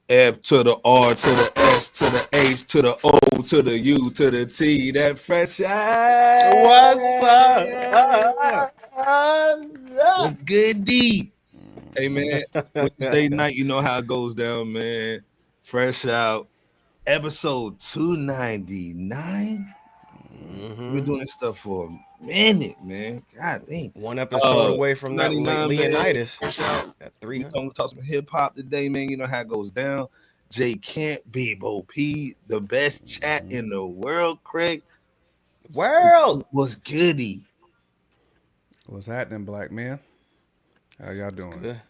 F to the R to the S to the H to the O to the U to the T. That fresh out. What's up? What's good, D? Hey, man. Wednesday night, you know how it goes down, man. Fresh out. Episode 299. We've been doing this stuff for a minute, man. God dang. One episode away from that Leonidas. At 3. We're going to talk some hip hop today, man. You know how it goes down. J Kent, Bebo P, the best chat in the world, Craig. Was goody. What's happening, black man? How y'all doing? Good.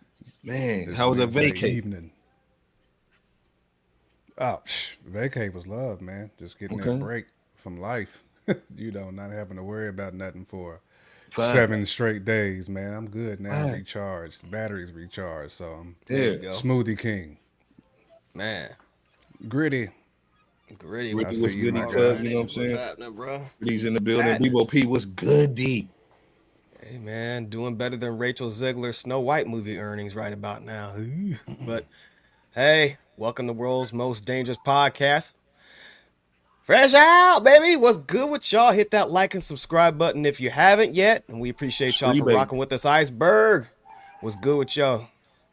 Man, how was a vacay? Evening. Oh, vacay was love, man. Just getting that break from life. You know, not having to worry about nothing for 7 straight days, man. I'm good now. I'm recharged. Batteries recharged. So there you go. Smoothie King. Man. Gritty. Gritty was goody, cuz, you know what I'm saying? What's happening, bro? Gritty's in the building. Bebo P was goody. Hey, man, doing better than Rachel Zegler's Snow White movie earnings right about now. But, hey, welcome to the world's most dangerous podcast. Fresh out, baby. What's good with y'all? Hit that like and subscribe button if you haven't yet. And we appreciate y'all for rocking with us. Iceberg. What's good with y'all?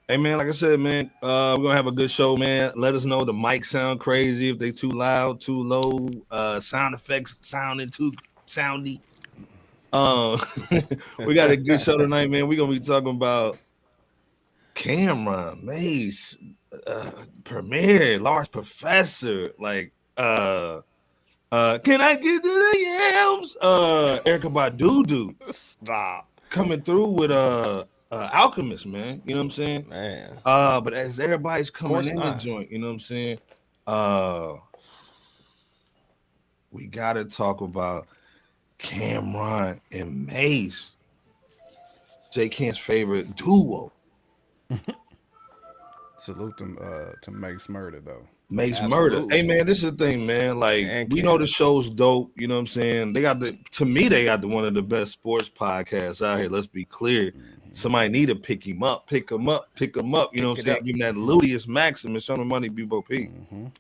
Hey, man, like I said, man, we're going to have a good show, man. Let us know if the mics sound crazy, if they too loud, too low, sound effects sounding too soundy. We got a good show tonight, man. We're going to be talking about Cameron, Mace, Premier, Large Professor, like, can I get to the yams? Erykah Badu Stop. coming through with Alchemist, man. You know what I'm saying? Man. But as everybody's coming in the joint, you know what I'm saying? We gotta talk about Cameron and Mace. J Kent's favorite duo. Salute them to Mace Murder though. Mace Murder. Hey man, this is the thing, man. Like we know the show's dope. You know what I'm saying? They got one of the best sports podcasts out here. Let's be clear. Somebody need to pick him up. You know what I'm saying? Give him that Ludius Maximus, show him money, Bebo P.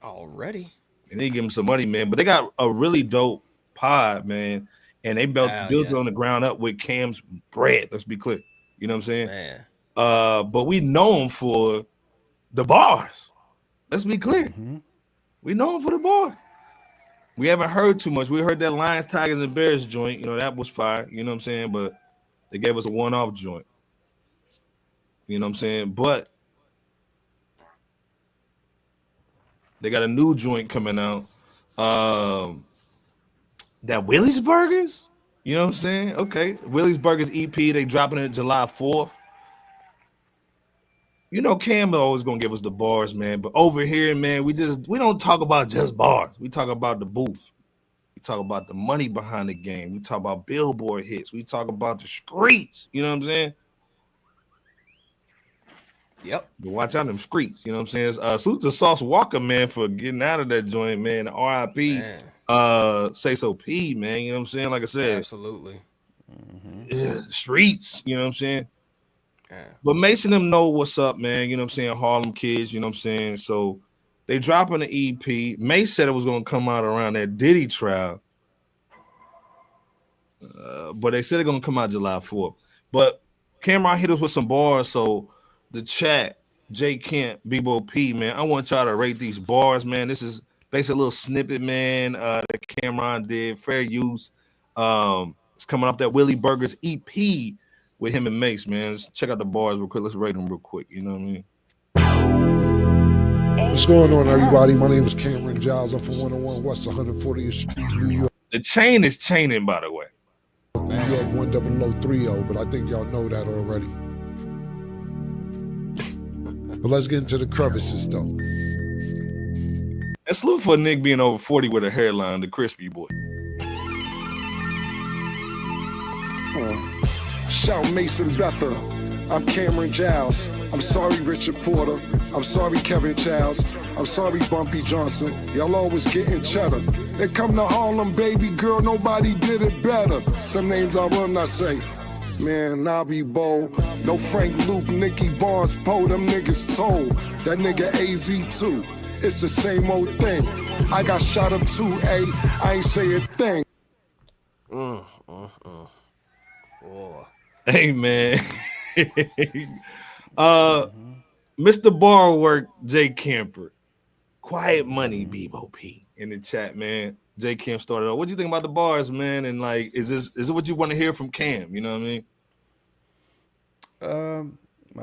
Already. And they give him some money, man. But they got a really dope pod, man. And they built on the ground up with Cam's bread. Let's be clear. You know what I'm saying? Man. But we know him for the bars. Let's be clear. We know him for the bars. We haven't heard too much. We heard that Lions, Tigers, and Bears joint. You know, that was fire. You know what I'm saying? But they gave us a one-off joint. You know what I'm saying? But they got a new joint coming out. That Willie's Burgers? You know what I'm saying? Okay. Willie's Burgers EP, they dropping it July 4th. You know, Cam always gonna give us the bars, man. But over here, man, we don't talk about just bars. We talk about the booth. We talk about the money behind the game. We talk about billboard hits. We talk about the streets. You know what I'm saying? Yep. But watch out them streets. You know what I'm saying? Salute to Sauce Walker, man, for getting out of that joint, man. R.I.P. Say So P, man. You know what I'm saying? Like I said, absolutely. Streets. You know what I'm saying? Yeah. But Mason them know what's up, man. You know what I'm saying? Harlem kids, you know what I'm saying? So they dropping the EP. Mace said it was going to come out around that Diddy trial. But they said it's going to come out July 4th. But Cameron hit us with some bars. So the chat, J Kent, Bebo P, man, I want y'all to rate these bars, man. This is basically a little snippet, man, that Cameron did. Fair use. It's coming off that Willie Burgers EP with him and Mace, man. Let's check out the bars real quick. Let's rate them real quick. You know what I mean? What's going on, everybody? My name is Cameron Giles. I'm from 101 West 140th Street, New York. The chain is chaining, by the way. New York 10030, but I think y'all know that already. But let's get into the crevices, though. And salute for Nick being over 40 with a hairline, the crispy boy. Shout Mason Bethel. I'm Cameron Giles. I'm sorry, Richard Porter. I'm sorry, Kevin Childs. I'm sorry, Bumpy Johnson. Y'all always getting cheddar. It come to Harlem, baby girl, nobody did it better. Some names I will not say. Man, I be bold. No Frank Luke, Nicky Barnes, Poe, them niggas told. That nigga AZ too. It's the same old thing. I got shot up too, I ain't say a thing. Hey man. Mr. Bar Work, Jay Camper. Quiet Money, Bebo P in the chat, man. Jay Cam started off. What do you think about the bars, man? And like, is it what you want to hear from Cam? You know what I mean? I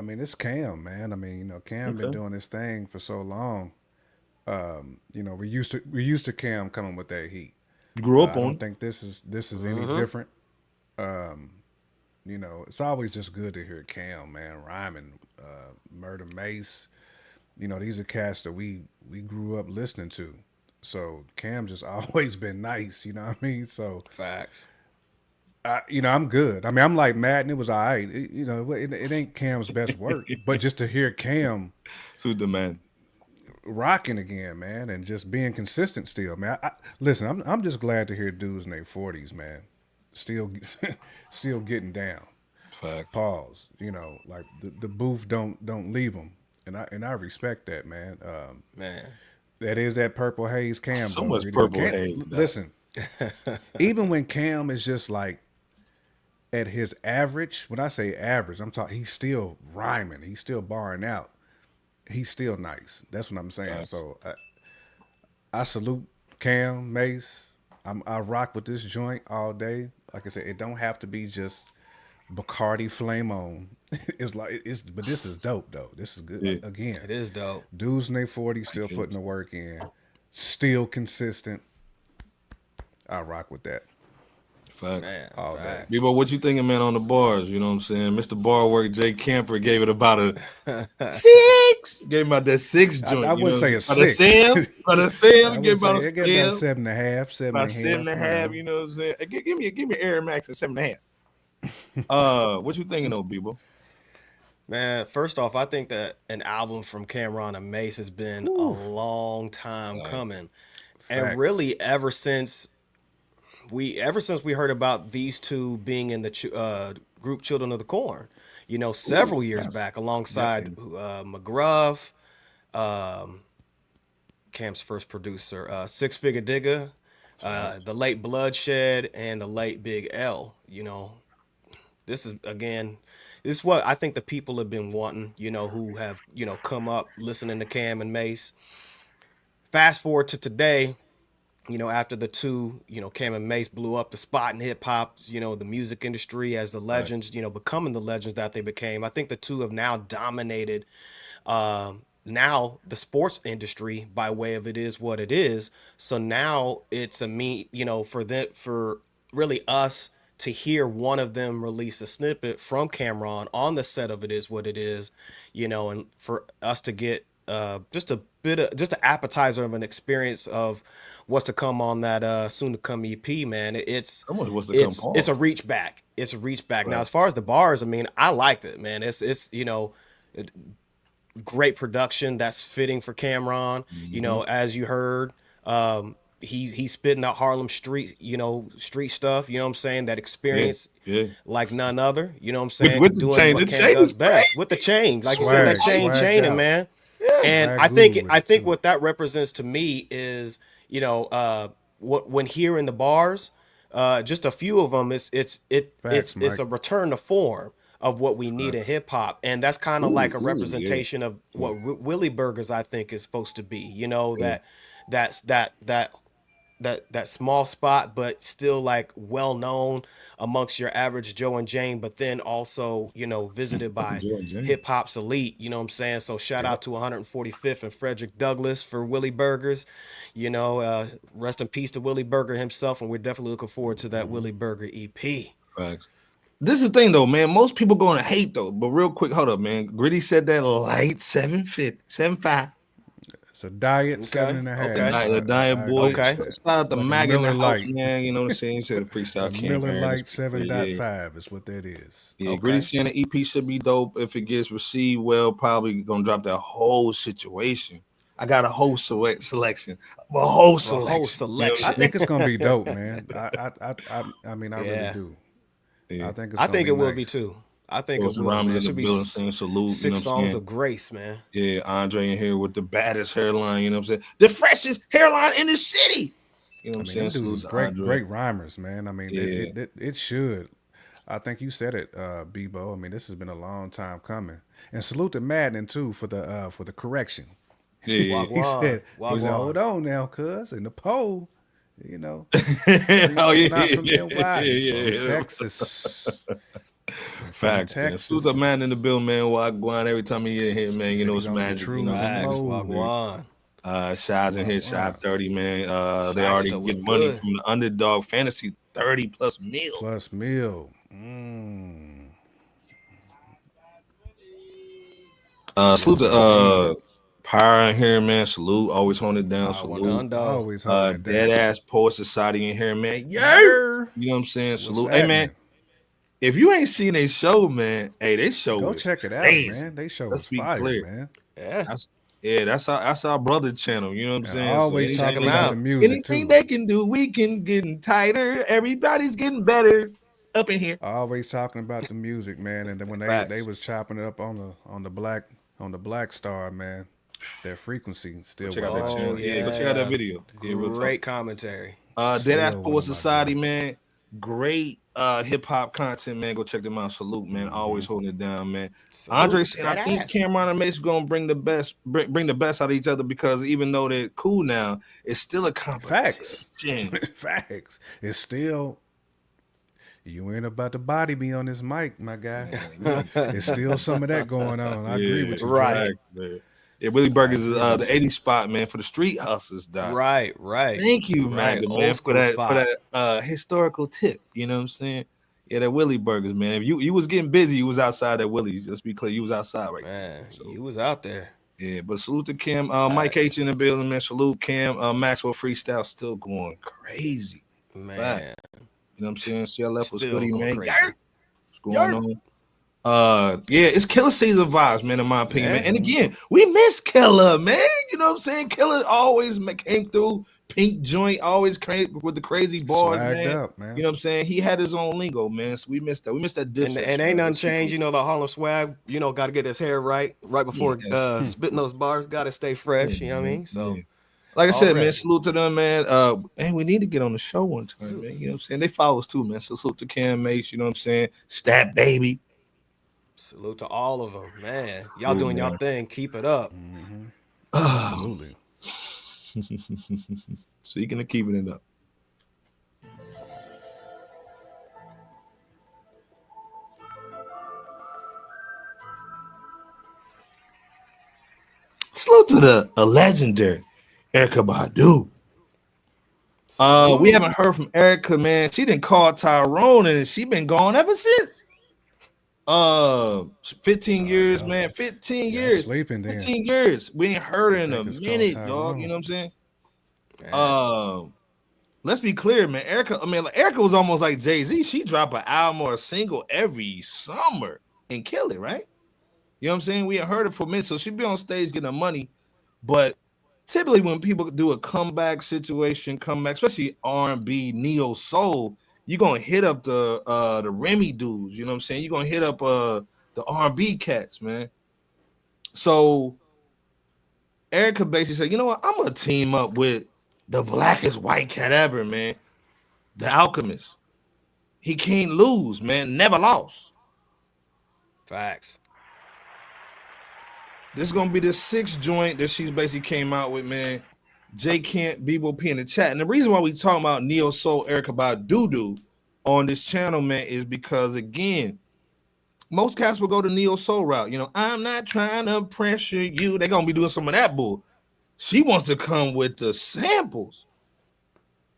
mean, it's Cam, man. I mean, you know, Cam been doing this thing for so long. You know, we used to Cam coming with that heat. Grew up I on. don't think this is any different. You know, it's always just good to hear Cam, man, rhyming, Murder Mace. You know, these are cats that we grew up listening to. So Cam just always been nice, you know what I mean? So facts. You know, I'm good. I mean, I'm like Madden. It was all right. You know, it ain't Cam's best work, but just to hear Cam, to the man, rocking again, man, and just being consistent still, man. Listen, I'm just glad to hear dudes in their 40s, man, still getting down. Fact. Pause. You know, like the booth don't leave them, and I respect that, man. Man, that is that purple haze Cam. So much purple haze. Listen, even when Cam is just like at his average, when I say average, I'm talking he's still rhyming, he's still barring out, he's still nice. That's what I'm saying. Nice. So I salute Cam, Mace. I rock with this joint all day. Like I said, it don't have to be just Bacardi Flame On. But this is dope though. This is good. Yeah. Again, it is dope. Dudes in their 40s still putting the work in, still consistent. I rock with that. Facts. Man, all day. Bebo, what you thinking, man, on the bars? You know what I'm saying? Mr. Bar Work, Jay Camper gave it about a 6. Gave him about that 6 joint. I wouldn't say a 6. About a Sam, give about a Sam. About 7.5. About 7.5. You know what I'm saying? Give me Air Max at 7.5. What you thinking, though, Bebo? Man, first off, I think that an album from Cameron and Mace has been a long time coming. Facts. And really ever since we heard about these two being in the group Children of the Corn, you know, several years back alongside McGruff, Cam's first producer, Six Figure Digger, the late Bloodshed, and the late Big L. You know, this is what I think the people have been wanting, you know, who have, you know, come up listening to Cam and Mace. Fast forward to today, you know, after the two, you know, Cam and Mace blew up the spot in hip hop, you know, the music industry as the legends, you know, becoming the legends that they became. I think the two have now dominated now the sports industry by way of It Is What It Is. So now it's you know, for really us to hear one of them release a snippet from Cameron on the set of It Is What It Is, you know, and for us to get just an appetizer of an experience of what's to come on that soon to come EP, man. It's a reach back. It's a reach back. Right. Now, as far as the bars, I mean, I liked it, man. It's you know, great production that's fitting for Cameron. You know, as you heard, he's spitting out Harlem street stuff, you know what I'm saying? That experience like none other, you know what I'm saying? With the chain, the chain does best. With the chain, like you said, that chaining, man. Yeah. And I think what that represents to me is, you know, when hearing the bars, just a few of them, it's a return to form of what we need in hip hop, and that's kind of like a representation of what Willie Burgers I think is supposed to be. You know, that small spot, but still like well known amongst your average Joe and Jane, but then also, you know, visited by hip hop's elite, you know what I'm saying? So shout out to 145th and Frederick Douglass for Willie Burgers, you know, rest in peace to Willie Burger himself. And we're definitely looking forward to that Willie Burger EP. Thanks. This is the thing though, man, most people going to hate though, but real quick, hold up, man. Gritty said that light 7.5. It's a diet 7.5. A diet boy. Okay. Shout out to Mag in the house, man. You know what I'm saying? He said a freestyle Miller Lite 7.5 is what that is. Yeah, Gritty saying the EP should be dope. If it gets received well, probably gonna drop that whole situation. I got a whole selection. A whole selection. I think it's gonna be dope, man. I mean, I really do. Yeah. I think it will be too. I think it will. Rhymes Man. in the building saying salute. 6 you know songs of grace, man. Yeah, Andre in here with the baddest hairline. You know what I'm saying? The freshest hairline in the city. You know what I'm saying? Them dudes Salute is to great, Andre. great rhymers, man. I mean, Yeah. it should. I think you said it, Bebo. I mean, this has been a long time coming. And salute to Madden too for the correction. Yeah. He said, Wagwan. hold on now, cuz in the poll, you know, Oh yeah, not from yeah, NY, yeah. from Texas. Facts, man. Salute the man in the bill, man. Wagwan. Every time he in here, man, you know it's magic. You know what I'm saying? Wagwan. Shies in here, Shy 30, man. They already get money good. from the underdog fantasy 30 plus mil. Salute to Power in here, man. Salute. Always holding it down. Salute. Always holding it down. Dead ass Poet Society in here, man. Yeah. You know what I'm saying? Salute. Hey, man. If you ain't seen a show, man, hey, they show go is check it out, crazy. man. They show Let's is be fire, clear, man. Yeah. That's our brother channel. You know what I'm saying? Always so talking about the music anything too. they can do, we can getting tighter. Everybody's getting better up in here. Always talking about the music, man. And then when they was chopping it up on the Black Star, man, their frequency still. Check out that channel. Yeah, go check out that video. Great commentary. Dead ass Poet Society, man. Great hip hop content, man. Go check them out. Salute, man. Always holding it down, man. Andre said, I think Cameron and Mace gonna bring the best out of each other because even though they're cool now, it's still a competition. Facts. It's still. You ain't about to body me on this mic, my guy. It's still some of that going on. I agree with you. Right. Yeah, Willie Burgers is the 80 spot, man, for the street hustlers, Doc. Right. Thank you, man, for that historical tip. You know what I'm saying? Yeah, that Willie Burgers, man. If you was getting busy, you was outside at Willie's. Just be clear, you was outside right man. Now. So you was out there. Yeah, but salute to Cam. Mike H in the building, man. Salute Cam. Maxwell Freestyle still going crazy. Man. Right. You know what I'm saying? CLF was goody, man. Crazy. What's going on? Yeah, it's Killer season vibes, man, in my opinion, man. And again, we miss Killer, man. You know what I'm saying? Killer always came through, pink joint, always with the crazy bars, man. Up, man. You know what I'm saying? He had his own lingo, man. So we missed that. We missed that dip. And ain't nothing changed. You know, the Harlem swag, you know, got to get his hair right before spitting those bars. Got to stay fresh, you know what I mean? So. Yeah. Like I said, man, salute to them, man. Hey, we need to get on the show one time, man. You know what I'm saying? They follow us too, man. So salute to Cam Mace, you know what I'm saying? Stat Baby. Salute to all of them, man. Y'all doing y'all thing. Keep it up. Mm-hmm. Absolutely. Speaking of keeping it up. Salute to a legendary Erykah Badu. We haven't heard from Erykah, man. She didn't call Tyrone and she been gone ever since. 15 years, man. 15 years. Sleeping then. 15 years. We ain't heard her in a minute, dog. You know what I'm saying? Let's be clear, man. Erykah was almost like Jay-Z. She drop an album or a single every summer and kill it, right? You know what I'm saying? We ain't heard it for a minute, so she be on stage getting her money. But typically when people do a comeback, especially R&B, neo soul, you're gonna hit up the Remy dudes, you know what I'm saying? You're gonna hit up the R&B cats, man. So Erykah basically said, you know what? I'm gonna team up with the blackest white cat ever, man. The Alchemist. He can't lose, man. Never lost. Facts. This is gonna be the 6th joint that she's basically came out with, man. J Kent, Bebo P in the chat. And the reason why we talking about Neo Soul Erykah Badu on this channel, man, is because again, most cats will go the Neo Soul route. You know, I'm not trying to pressure you. They're gonna be doing some of that bull. She wants to come with the samples.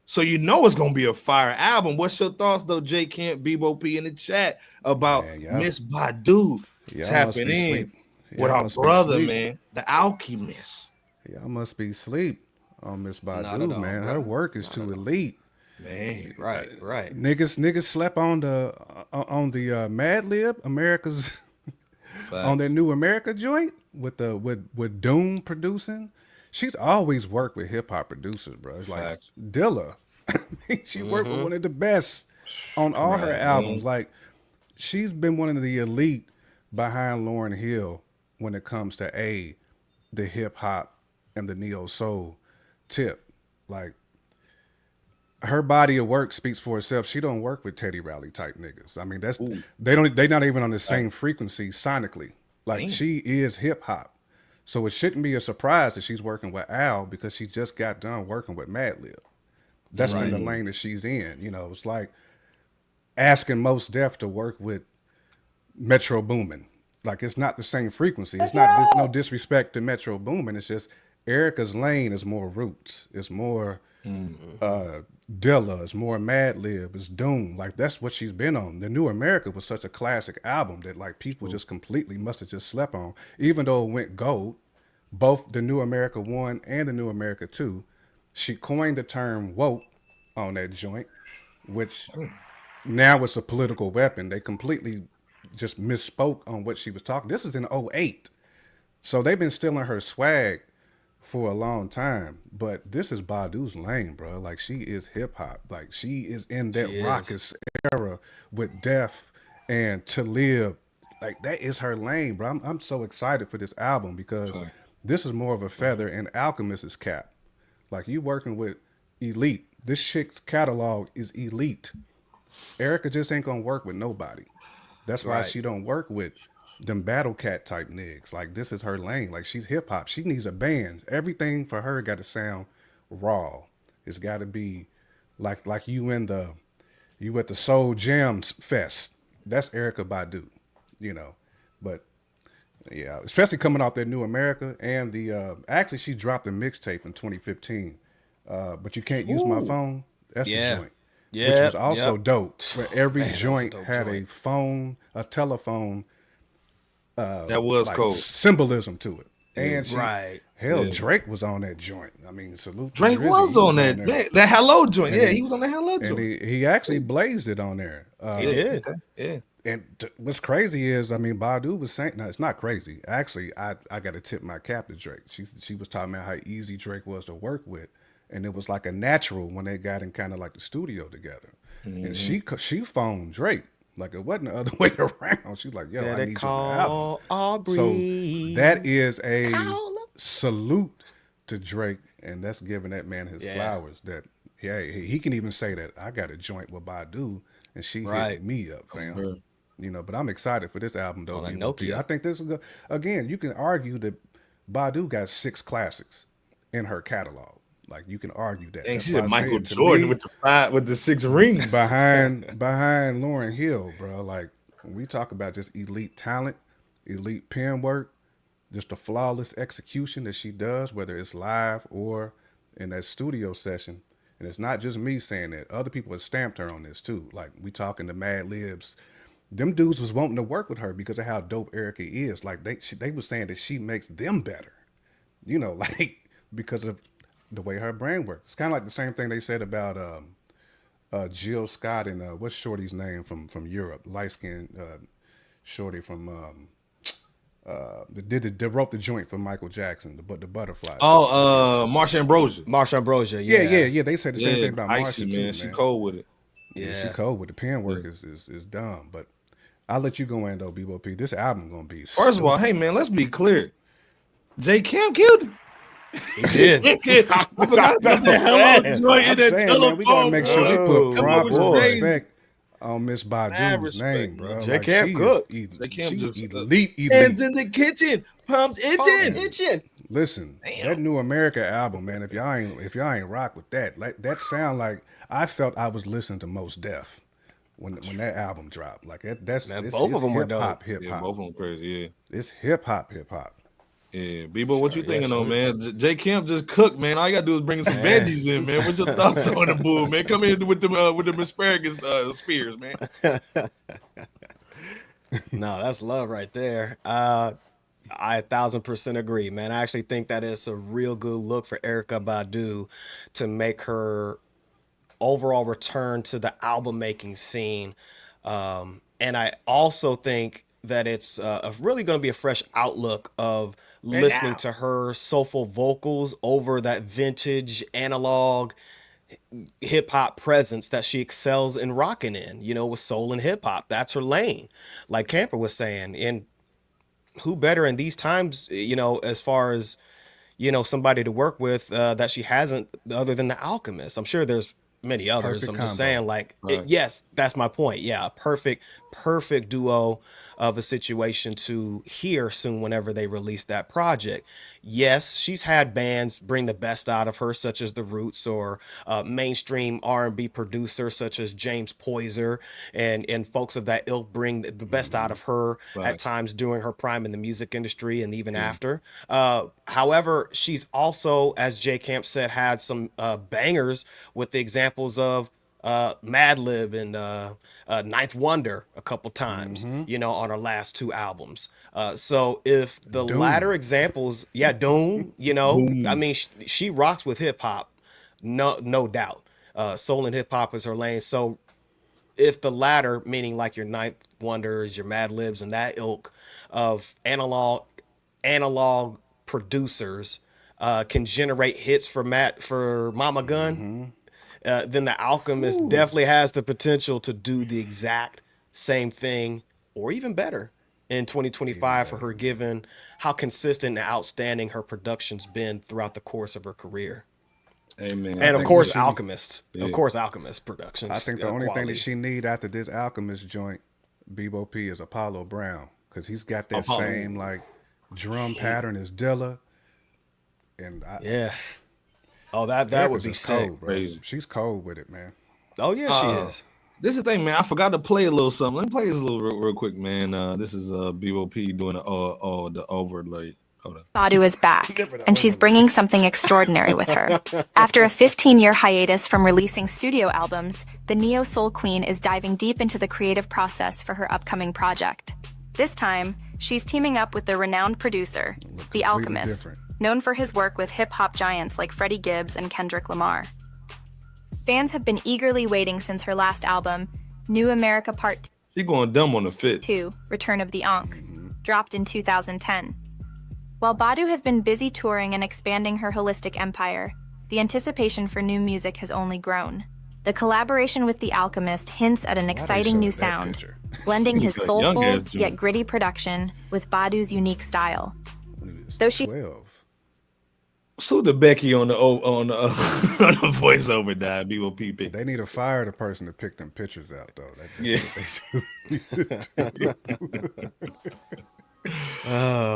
So you know it's gonna be a fire album. What's your thoughts though, J Kent, Bebo P in the chat about Miss Badu tapping in with our brother, man, the Alchemist? Y'all must be asleep on Miss Badu, man. Her work is too elite. Man, right. Niggas slept on the Mad Lib, America's on their new America joint with Doom producing. She's always worked with hip hop producers, bro. It's like Dilla. She worked with one of the best on all her Right. albums. Like, she's been one of the elite behind Lauryn Hill when it comes to the hip hop and the neo soul tip. Like, her body of work speaks for itself. She don't work with Teddy Riley type niggas. I mean, they're not even on the same frequency sonically. Like, she is hip hop. So it shouldn't be a surprise that she's working with Al because she just got done working with Madlib. That's in the lane that she's in. You know, it's like asking Mos Def to work with Metro Boomin. Like, it's not the same frequency. It's not no disrespect to Metro Boomin. It's just Erykah's lane is more roots. It's more Dilla. It's more Madlib. It's Doom. Like, that's what she's been on. The New America was such a classic album that like people just completely must have just slept on. Even though it went gold, both the New America 1 and the New America 2, she coined the term woke on that joint, which now it's a political weapon. They completely just misspoke on what she was talking. This is in '08. So they've been stealing her swag for a long time. But this is Badu's lane, bro. Like, she is hip hop. Like, she is in that raucous era with Def and To Live. Like, that is her lane, bro. I'm so excited for this album because this is more of a feather in Alchemist's cap. Like, you working with elite. This chick's catalog is elite. Erykah just ain't gonna work with nobody. That's why she don't work with them battle cat type niggas. Like, this is her lane. Like, she's hip hop. She needs a band. Everything for her got to sound raw. It's got to be like you at the Soul Jams Fest. That's Erykah Badu, you know. But yeah, especially coming off that New America and the actually she dropped a mixtape in 2015. But You Can't Use My Phone. That's the joint. Yeah, which was also dope. Where every joint had a phone, a telephone. That was like cool. Symbolism to it. And Drake was on that joint. I mean, salute. Drake was on that Hello joint. And he was on the Hello joint. And he actually blazed it on there. He did. Yeah. And what's crazy is, I mean, Badu was saying, no, it's not crazy. Actually, I got to tip my cap to Drake. She was talking about how easy Drake was to work with. And it was like a natural when they got in kind of like the studio together. And she phoned Drake. Like, it wasn't the other way around. She's like, yo, I need you on the album. Aubrey. So that is a salute to Drake. And that's giving that man his flowers. That he can even say that I got a joint with Badu and she hit me up, fam. You know, but I'm excited for this album though. Like Nokia. I think this is again, you can argue that Badu got 6 classics in her catalog. Like, you can argue that. And she said Michael Jordan with the 6 rings behind Lauryn Hill, bro. Like, when we talk about just elite talent, elite pen work, just the flawless execution that she does, whether it's live or in that studio session. And it's not just me saying that. Other people have stamped her on this too. Like, we talking to Mad Libs. Them dudes was wanting to work with her because of how dope Erykah is. Like, they was saying that she makes them better. You know, like, because of the way her brain works. It's kind of like the same thing they said about Jill Scott and what's Shorty's name from Europe, light skinned Shorty from that wrote the joint for Michael Jackson, the Butterfly. Oh, Marsha Ambrosia. Yeah. They said the same thing about Icy, Marsha man. too, She cold with it. Yeah, she cold with it. The pen work is dumb, but I'll let you go in though, Bebo P. This album gonna be First of all, hey man, let's be clear. J. Cam killed him. He did. We gotta make sure we put proper respect on Miss Badu's name, bro. J. Cam cook. She's elite. Hands in the kitchen, pumps itching. Listen, that New America album, man. If y'all ain't rock with that, like that sound like I felt I was listening to Mos Def when that album dropped. Like that's both of them were dope. Hip hop. Yeah, both of them crazy. Yeah, it's hip hop. Yeah, Bebo, what you thinking on, man? J. Camp just cooked, man. All you gotta do is bring some veggies in, man. What's your thoughts on the bull, man? Come in with them asparagus spears, man. No, that's love right there. I 1,000% agree, man. I actually think that it's a real good look for Erykah Badu to make her overall return to the album making scene. And I also think that it's really going to be a fresh outlook of listening to her soulful vocals over that vintage analog hip hop presence that she excels in rocking in, with soul and hip hop. That's her lane, like Camper was saying. And who better in these times, as far as, somebody to work with that she hasn't, other than the Alchemist. I'm sure there's many others. I'm just saying, like, yes, that's my point. Yeah, a perfect duo of a situation to hear soon whenever they release that project. Yes, she's had bands bring the best out of her, such as The Roots, or mainstream R&B producers such as James Poyser, and folks of that ilk bring the best out of her at times during her prime in the music industry and even after. However, she's also, as J Camp said, had some bangers with the examples of Madlib and Ninth Wonder a couple times, on her last 2 albums. So if the latter examples, Doom, I mean, she rocks with hip hop, no doubt. Soul and hip hop is her lane. So if the latter, meaning like your Ninth Wonders, your Madlibs, and that ilk of analog producers can generate hits for Mama Gun, then the Alchemist definitely has the potential to do the exact same thing or even better in 2025 for her, given how consistent and outstanding her production's been throughout the course of her career. Amen. And of course, Alchemist. Yeah. Of course, Alchemist Productions. I think the only thing that she need after this Alchemist joint, Bebo P, is Apollo Brown, because he's got that same like drum pattern as Dilla. And that would be sick. Cold, bro. She's cold with it, man. Oh yeah, she is. This is the thing, man. I forgot to play a little something. Let me play this a little real quick, man. This is Bebo P doing the overlay. Badu is back, and she's bringing something extraordinary with her. After a 15-year hiatus from releasing studio albums, the neo-soul queen is diving deep into the creative process for her upcoming project. This time, she's teaming up with the renowned producer, The Alchemist, known for his work with hip-hop giants like Freddie Gibbs and Kendrick Lamar. Fans have been eagerly waiting since her last album, New America Part 2. She going dumb on the fit. 2, Return of the Ankh, dropped in 2010. While Badu has been busy touring and expanding her holistic empire, the anticipation for new music has only grown. The collaboration with The Alchemist hints at an exciting new sound, blending his soulful yet gritty production with Badu's unique style. Though she salute to Becky on the voiceover, died. Bebo P. They need to fire the person to pick them pictures out, though.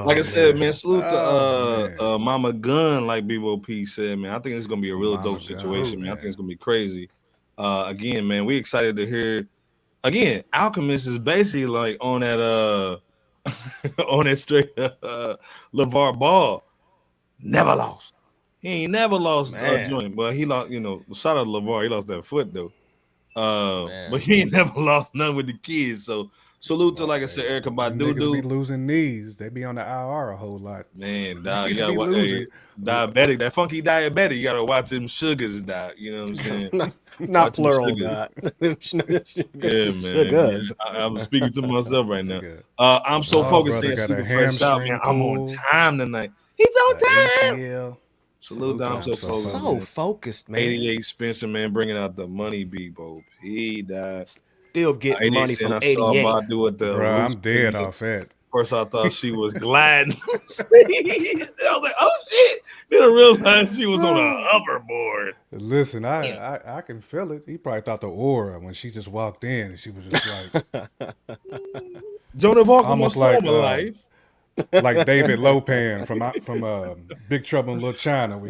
Like I said, man, salute to Mama Gun, like Bebo P said, man. I think it's gonna be a real dope situation, man. I think it's gonna be crazy. Again, man, we excited to hear. Again, Alchemist is basically like on that on that straight LeVar Ball. Never lost. He ain't never lost a joint, but he lost. Shout out to LeVar. He lost that foot though. But he ain't never lost none with the kids. So salute to, like I said, Erykah Badu. Be losing knees. They be on the IR a whole lot. Man, dog, you gotta watch diabetic. That funky diabetic. You gotta watch them sugars, dog. You know what I'm saying? not plural, God. Yeah, man. I'm speaking to myself right now. I'm so focused on Super Fresh Out, man. I'm on time tonight. He's on time. Salute down to so focused, man. 88 Spencer, man, bringing out the money, Bebo. He died. Still getting money from 88. Bro, I'm dead off that. First, I thought she was gliding. I was like, oh, shit. Then I realized she was on a hoverboard. Listen, I can feel it. He probably thought the aura when she just walked in and she was just like... Joan of Arc almost like life. Like David Lopan from Big Trouble in Little China.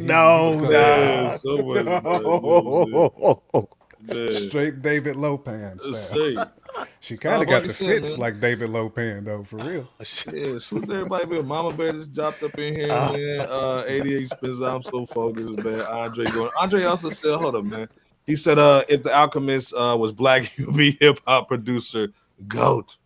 Straight David Lopan style. She kind of got the fits like David Lopan though, for real. Yeah, salute everybody. Mama Bear just dropped up in here, man. 88 Spencer, I'm so focused, man. Andre also said, hold up, man. He said, if the Alchemist was black, he would be hip hop producer GOAT.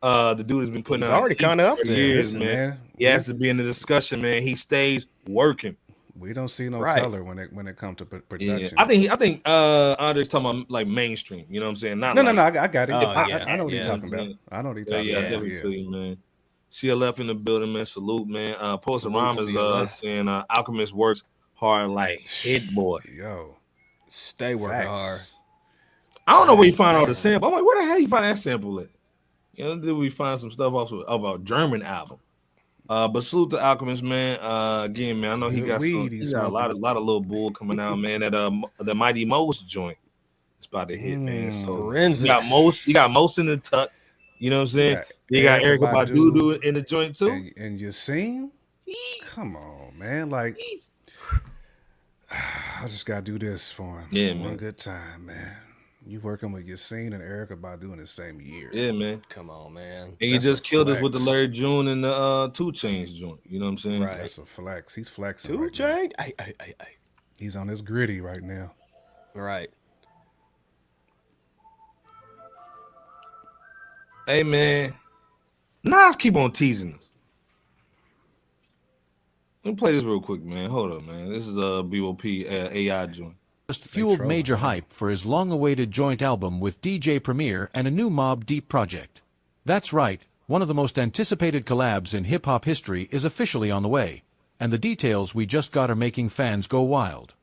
The dude has been putting out already kind of up there, years, man. He has to be in the discussion, man. He stays working. We don't see no color when it comes to production. Yeah. I think Andre's talking about like mainstream. You know what I'm saying? No, I got it. I know what you're talking about. I know what you're talking about. I definitely feel you, man. CLF in the building, man. Salute, man. Post Rhyme is saying Alchemist works hard like Hit Boy. Yo. Stay working hard. I don't know where you find all the sample. I'm like, where the hell you find that sample at? You know, did we find some stuff also of a German album? But salute to Alchemist, man. Again, man, I know he got a lot of little bull coming out, man. At the Mighty Most joint, it's about to hit, man. So you got most in the tuck. You know what I'm saying? You got Erykah Badu in the joint too. And you seen? Come on, man. Like, I just gotta do this for him. Yeah, one man. Good time, man. You working with Yassine and Erykah Badu in the same year. Yeah, man. Come on, man. And you just killed us with the Larry June and the 2 Chainz joint. You know what I'm saying? Right. That's a flex. He's flexing. 2 Chainz? He's on his gritty right now. Right. Hey, man. Nas keep on teasing us. Let me play this real quick, man. Hold up, man. This is a BOP AI joint. Just fueled major hype for his long-awaited joint album with DJ Premier and a new Mobb Deep project. That's right, one of the most anticipated collabs in hip-hop history is officially on the way, and the details we just got are making fans go wild.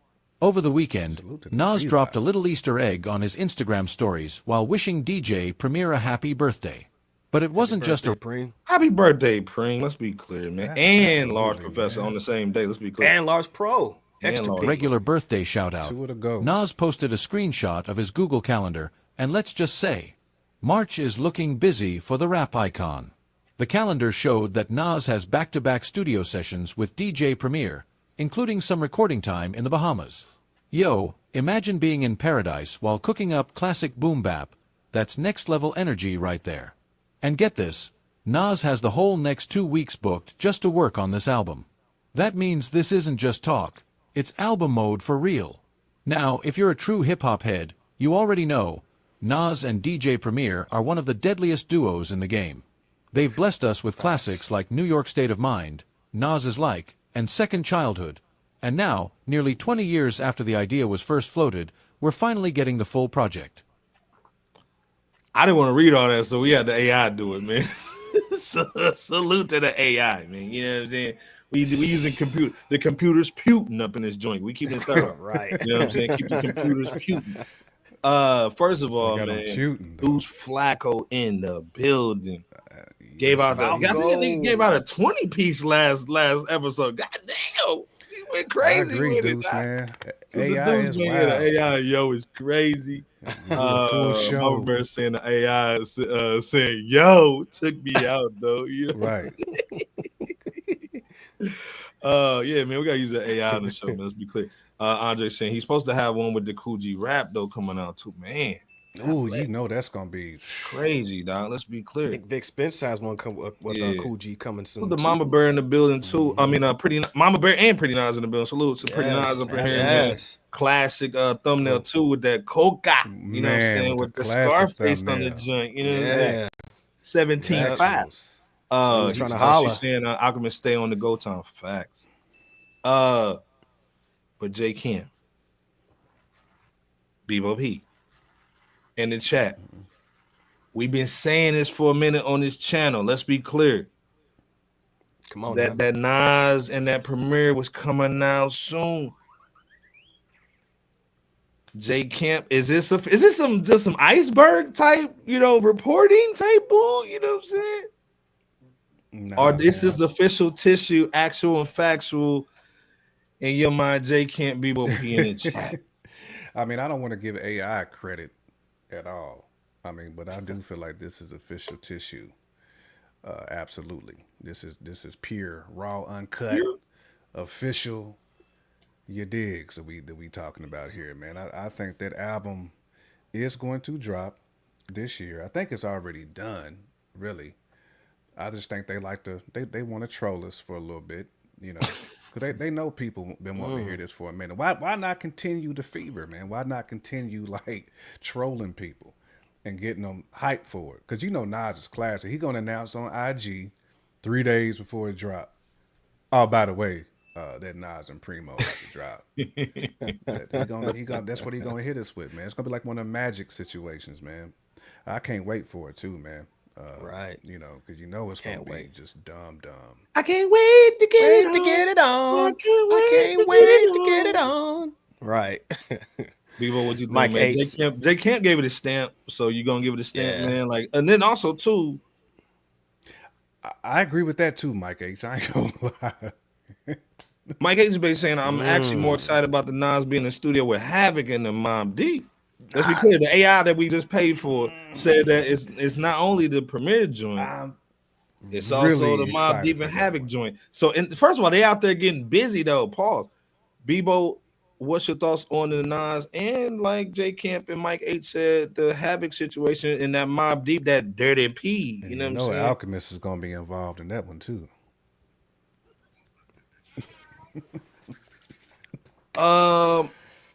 Over the weekend, Nas dropped a little Easter egg on his Instagram stories while wishing DJ Premier a happy birthday. But it wasn't just a happy birthday, Preem. Let's be clear, man. And Large Professor on the same day. Let's be clear. And Large Pro. Regular birthday shout-out. Nas posted a screenshot of his Google Calendar, and let's just say, March is looking busy for the rap icon. The calendar showed that Nas has back-to-back studio sessions with DJ Premier, including some recording time in the Bahamas. Yo, imagine being in paradise while cooking up classic boom bap. That's next-level energy right there. And get this, Nas has the whole next 2 weeks booked just to work on this album. That means this isn't just talk. It's album mode for real. Now, if you're a true hip-hop head, you already know, Nas and DJ Premier are one of the deadliest duos in the game. They've blessed us with classics like New York State of Mind, Nas is Like, and Second Childhood. And now, nearly 20 years after the idea was first floated, we're finally getting the full project. I didn't want to read all that, so we had the AI do it, man. Salute to the AI, man. You know what I'm saying? We using the computer's puting up in this joint. We keep it thorough. Right. You know what I'm saying? Keep the computers puting. First of all, man, who's Flacco in the building? Gave out I think he gave out a 20-piece last episode. God damn. He went crazy. I agree, with Deuce, it, man. So AI is wild. The AI, yo, is crazy. Full show. My saying the AI saying, yo, took me out, though. You know? Right. Yeah, man, we gotta use the AI on the show. Man. Let's be clear. Andre saying he's supposed to have one with the Coogee rap though coming out too. Man, ooh, you know that's gonna be crazy, dog. Let's be clear. I think Vic Spence has one with Coogee coming soon. Put the Mama Bear in the building too. I mean, Pretty Mama Bear and Pretty Nas in the building. Salute to Pretty Nas up here. Yes. Classic thumbnail too with that coca. You know what I'm saying? With the Scarface on the joint. You know what I'm saying? 17.5. Trying to holler. She's saying Alchemist stay on the go time. Facts. But J Kim, Bebo P, in the chat, we've been saying this for a minute on this channel. Let's be clear. Come on, that Nas and that Premier was coming out soon. J Camp, is this some iceberg type, reporting type bull? You know what I'm saying? No, or this is official tissue, actual and factual. In your mind, J can't be what P in the chat. I mean, I don't want to give AI credit at all. I mean, but I do feel like this is official tissue. Absolutely. This is pure, raw, uncut, official. You dig? So we talking about here, man. I think that album is going to drop this year. I think it's already done, really. I just think they like to they want to troll us for a little bit, because they know people been wanting to hear this for a minute. Why not continue the fever, man? Why not continue like trolling people and getting them hyped for it? Because Nas is classic. He gonna announce on IG 3 days before it drop. Oh, by the way, that Nas and Primo about to drop. That's what he gonna hit us with, man. It's gonna be like one of the Magic situations, man. I can't wait for it too, man. Right, because it's gonna be just dumb. I can't wait to get it on. I can't wait to get it on. Right. Bebo, what you think, Mike man? H. J Camp gave it a stamp, so you gonna give it a stamp, Yeah. man. Like, and then also too, I agree with that too, Mike H. I ain't gonna lie. Mike H. is basically saying I'm actually more excited about the Nas being in the studio with Havoc and the Mobb Deep. Let's be clear, the AI that we just paid for said that it's not only the Premier joint, it's also the Mobb Deep and Havoc joint. So, first of all, they out there getting busy though. Pause. Bebo, what's your thoughts on the Nas and like J Camp and Mike H said the Havoc situation in that Mobb Deep, that dirty P? You know what I'm saying? Alchemist is gonna be involved in that one too.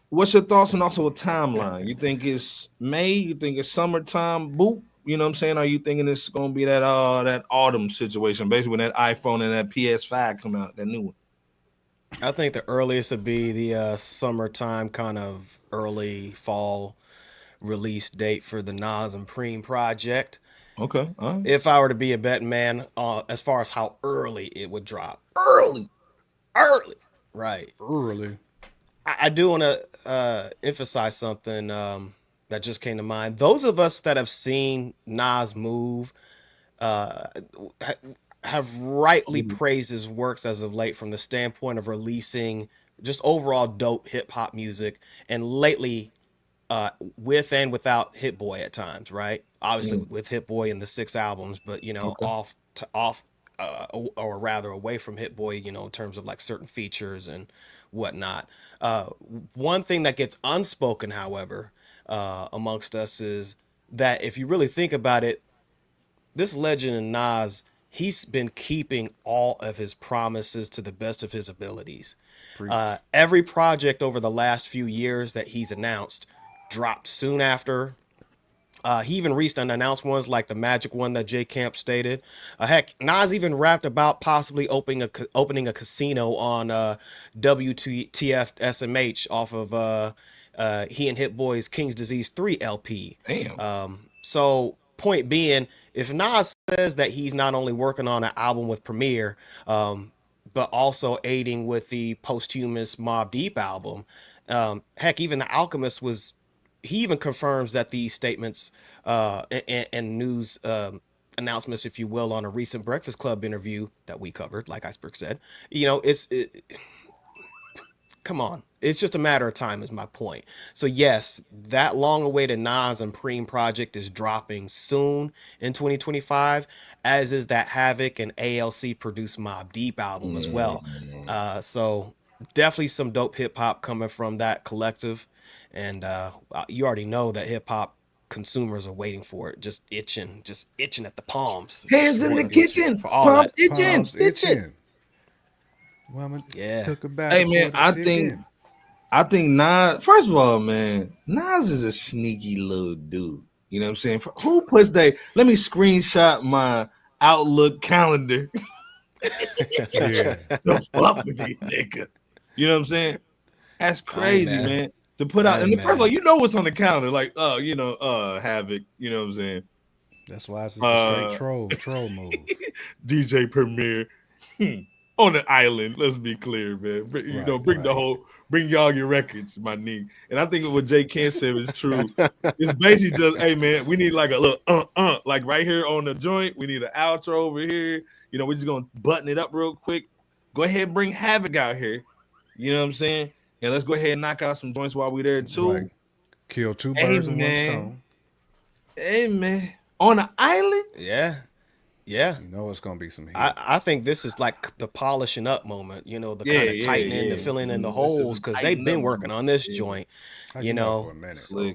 What's your thoughts and also a timeline? You think it's May? You think it's summertime? Boop. You know what I'm saying? Are you thinking it's gonna be that autumn situation, basically when that iPhone and that PS5 come out, that new one? I think the earliest would be the summertime, kind of early fall release date for the Nas and Preem project. Okay. If I were to be a betting man, as far as how early it would drop. Early. Right. Early. I do want to emphasize something that just came to mind. Those of us that have seen Nas move have rightly praised his works as of late from the standpoint of releasing just overall dope hip hop music, and lately with and without Hit Boy at times, right? Obviously with Hit Boy in the 6 albums, but you know, off or rather away from Hit Boy, you know, in terms of like certain features and whatnot. One thing that gets unspoken, however, amongst us is that if you really think about it, this legend in Nas, he's been keeping all of his promises to the best of his abilities. Every project over the last few years that he's announced dropped soon after. He even reached unannounced ones like the Magic one that J Camp stated. Heck, Nas even rapped about possibly opening a casino on WTF SMH off of he and Hit Boy's King's Disease 3 LP. Damn. So point being, if Nas says that he's not only working on an album with Premier, but also aiding with the posthumous Mobb Deep album, heck, even the Alchemist he even confirms that these statements and news announcements, if you will, on a recent Breakfast Club interview that we covered, like Iceberg said, you know, come on. It's just a matter of time is my point. So yes, that long awaited Nas and Preem project is dropping soon in 2025, as is that Havoc and ALC produced Mobb Deep album as well. So definitely some dope hip hop coming from that collective. And you already know that hip hop consumers are waiting for it, just itching at the palms. Hands in the kitchen, palms itching. Woman, yeah. Hey man, I think Nas. First of all, man, Nas is a sneaky little dude. You know what I'm saying? Who puts that? Let me screenshot my Outlook calendar. The fuck with these nigga. You know what I'm saying? That's crazy, man. To put out, and first of all, you know what's on the calendar, like Havoc. You know what I'm saying? That's why it's a straight troll move. DJ Premier on the island. Let's be clear, man. Bring y'all your records, my nigga. And I think what Jay Kent said is true. It's basically just, hey man, we need like a little like right here on the joint. We need an outro over here. You know, we're just gonna button it up real quick. Go ahead and bring Havoc out here. You know what I'm saying? And let's go ahead and knock out some joints while we're there too. Right. Kill 2 birds with 1 stone. Hey man, on the island? Yeah. You know it's gonna be some heat. I think this is like the polishing up moment, you know, the kind of tightening, the filling in the holes, because they've been working on this joint, you know. For a minute. So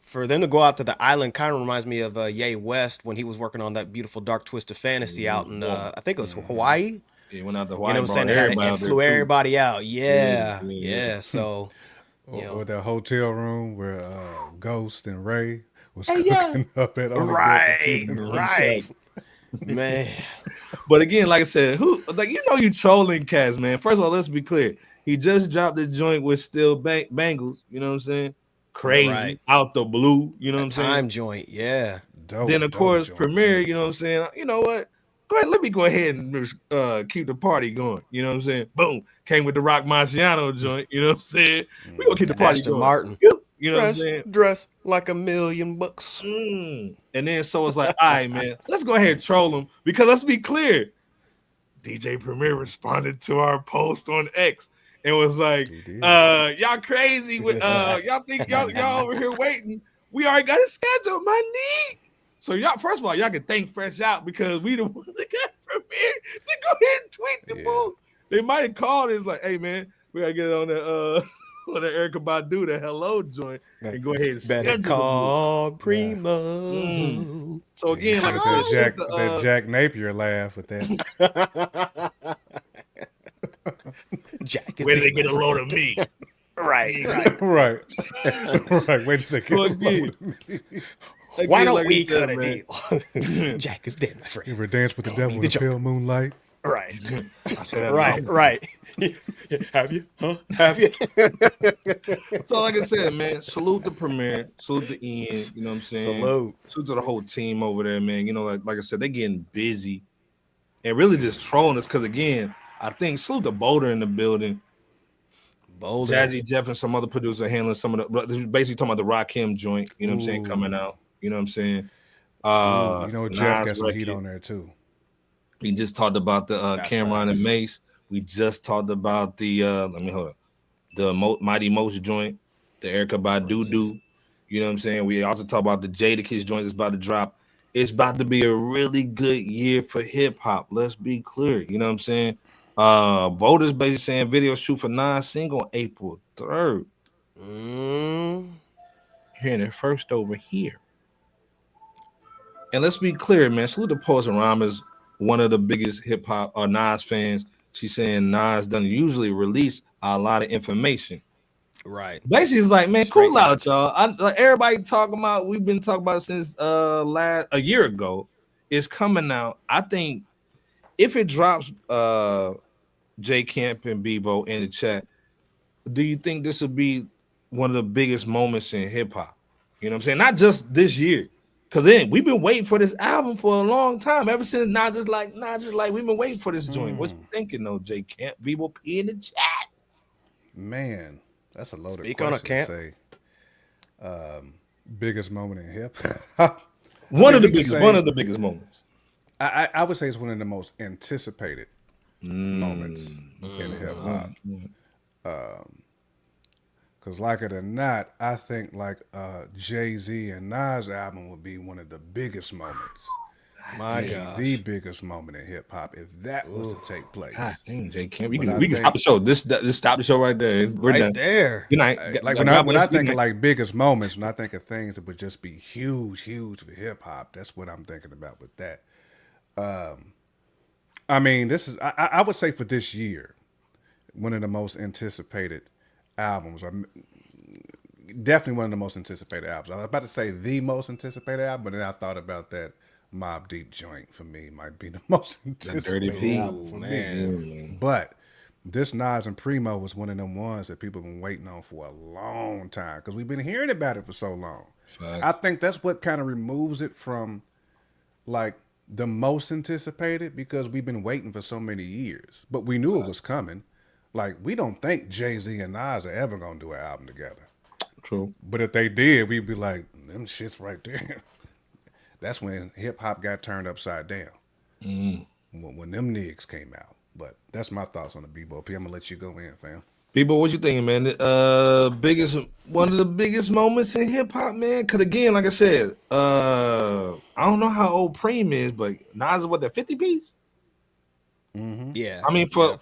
for them to go out to the island kind of reminds me of Ye West when he was working on that beautiful Dark Twisted Fantasy out in I think it was Hawaii. He went out to Hawaii. You know what I'm saying? And flew everybody out. Yeah. So, or that hotel room where Ghost and Ray was cooking up at right. Man. But again, like I said, you trolling cats, man. First of all, let's be clear. He just dropped the joint with Still Bangles, you know what I'm saying? Crazy, out the blue, you know what I'm saying? Time joint, yeah. Then of course, Premier, you know what I'm saying? You know what? Go ahead, let me go ahead and keep the party going. You know what I'm saying? Boom. Came with the Rock Marciano joint. You know what I'm saying? We gonna keep the party Aston going. Martin. You know what I'm saying? Dress like $1,000,000. And then so it's like, all right, man, let's go ahead and troll him because let's be clear. DJ Premier responded to our post on X and was like, y'all crazy with y'all think y'all over here waiting. We already got a schedule, my knee. So y'all, first of all, y'all can thank Fresh Out because we the ones that got Premier to go ahead and tweet the bull. They might have called and was like, hey man, we gotta get on the on the Erykah Badu, the hello joint, and go ahead and better call Primo. So again, like I said, that Jack Napier laugh with that. Jack, where did they get a load of me? right. Right. Where did they get a load of me? Why don't we cut a deal? Jack is dead, my friend. You ever dance with the devil in the pale moonlight? Right. Right. Have you? Huh? Have you? So, like I said, man, salute the Premier, salute the Ian. You know what I'm saying? Salute to the whole team over there, man. You know, like I said, they're getting busy and really just trolling us because, again, I think salute the Boulder in the building. Boulder. Jazzy Jeff and some other producer handling some of the basically talking about the Rakim joint, you know what I'm saying, coming out. You know what I'm saying? Jeff got some heat on there too. We just talked about the Cameron and Mace. We just talked about the Mighty Most joint, the Erykah Badu. You know what I'm saying? We also talked about the Jadakiss joint that's about to drop. It's about to be a really good year for hip hop. Let's be clear. You know what I'm saying? Voters basically saying video shoot for Nas single April 3rd. Hearing it first over here. And let's be clear, man. Salute to Pulse and Rhymes, one of the biggest hip hop or Nas fans. She's saying Nas doesn't usually release a lot of information. Right. Basically, it's like, man, cool out, y'all. Everybody talking about, we've been talking about it since a year ago. It's coming out. I think if it drops J Camp and Bebo in the chat, do you think this will be one of the biggest moments in hip hop? You know what I'm saying? Not just this year. Because then we've been waiting for this album for a long time. Ever since not just like we've been waiting for this joint. What you thinking though, J Camp? Bebo P in the chat. Man, that's a loaded question to say. Biggest moment in hip hop. One of the biggest moments. I would say it's one of the most anticipated moments in hip hop. Because like it or not, I think like Jay-Z and Nas album would be one of the biggest moments. My God, the biggest moment in hip hop if that was to take place. Jay Camp, we can stop the show. This stop the show right there. We're done. There. Good night. Like when I think of like biggest moments, when I think of things that would just be huge for hip hop, that's what I'm thinking about with that. I mean, this is I would say for this year, one of the most anticipated albums, or definitely one of the most anticipated albums. I was about to say the most anticipated album, but then I thought about that Mobb Deep joint for me might be the most anticipated album for me. But this Nas and Primo was one of them ones that people have been waiting on for a long time because we've been hearing about it for so long. Right. I think that's what kind of removes it from like the most anticipated because we've been waiting for so many years, but we knew it was coming. Like, we don't think Jay-Z and Nas are ever going to do an album together. True. But if they did, we'd be like, them shit's right there. That's when hip-hop got turned upside down. When them niggas came out. But that's my thoughts on the Bebo P. I'm going to let you go in, fam. Bebo, what you thinking, man? One of the biggest moments in hip-hop, man? Because, again, like I said, I don't know how old Preem is, but Nas is what, that 50 piece? Mm-hmm. Yeah, I mean for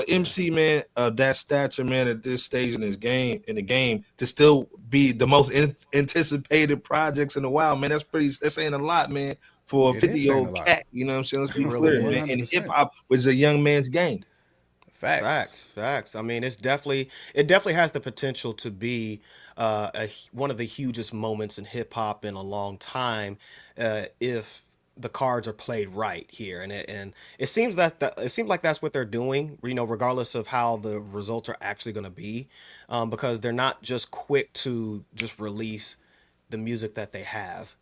MC, man, that stature, man, at this stage in the game to still be the most anticipated projects in a while, man, that's saying a lot, man, for a 50-year-old cat. You know what I'm saying? Let's be clear, man. And hip hop was a young man's game. Facts. I mean, it definitely has the potential to be one of the hugest moments in hip hop in a long time if the cards are played right here, and it seems like that's what they're doing, you know, regardless of how the results are actually going to be, because they're not just quick to just release the music that they have.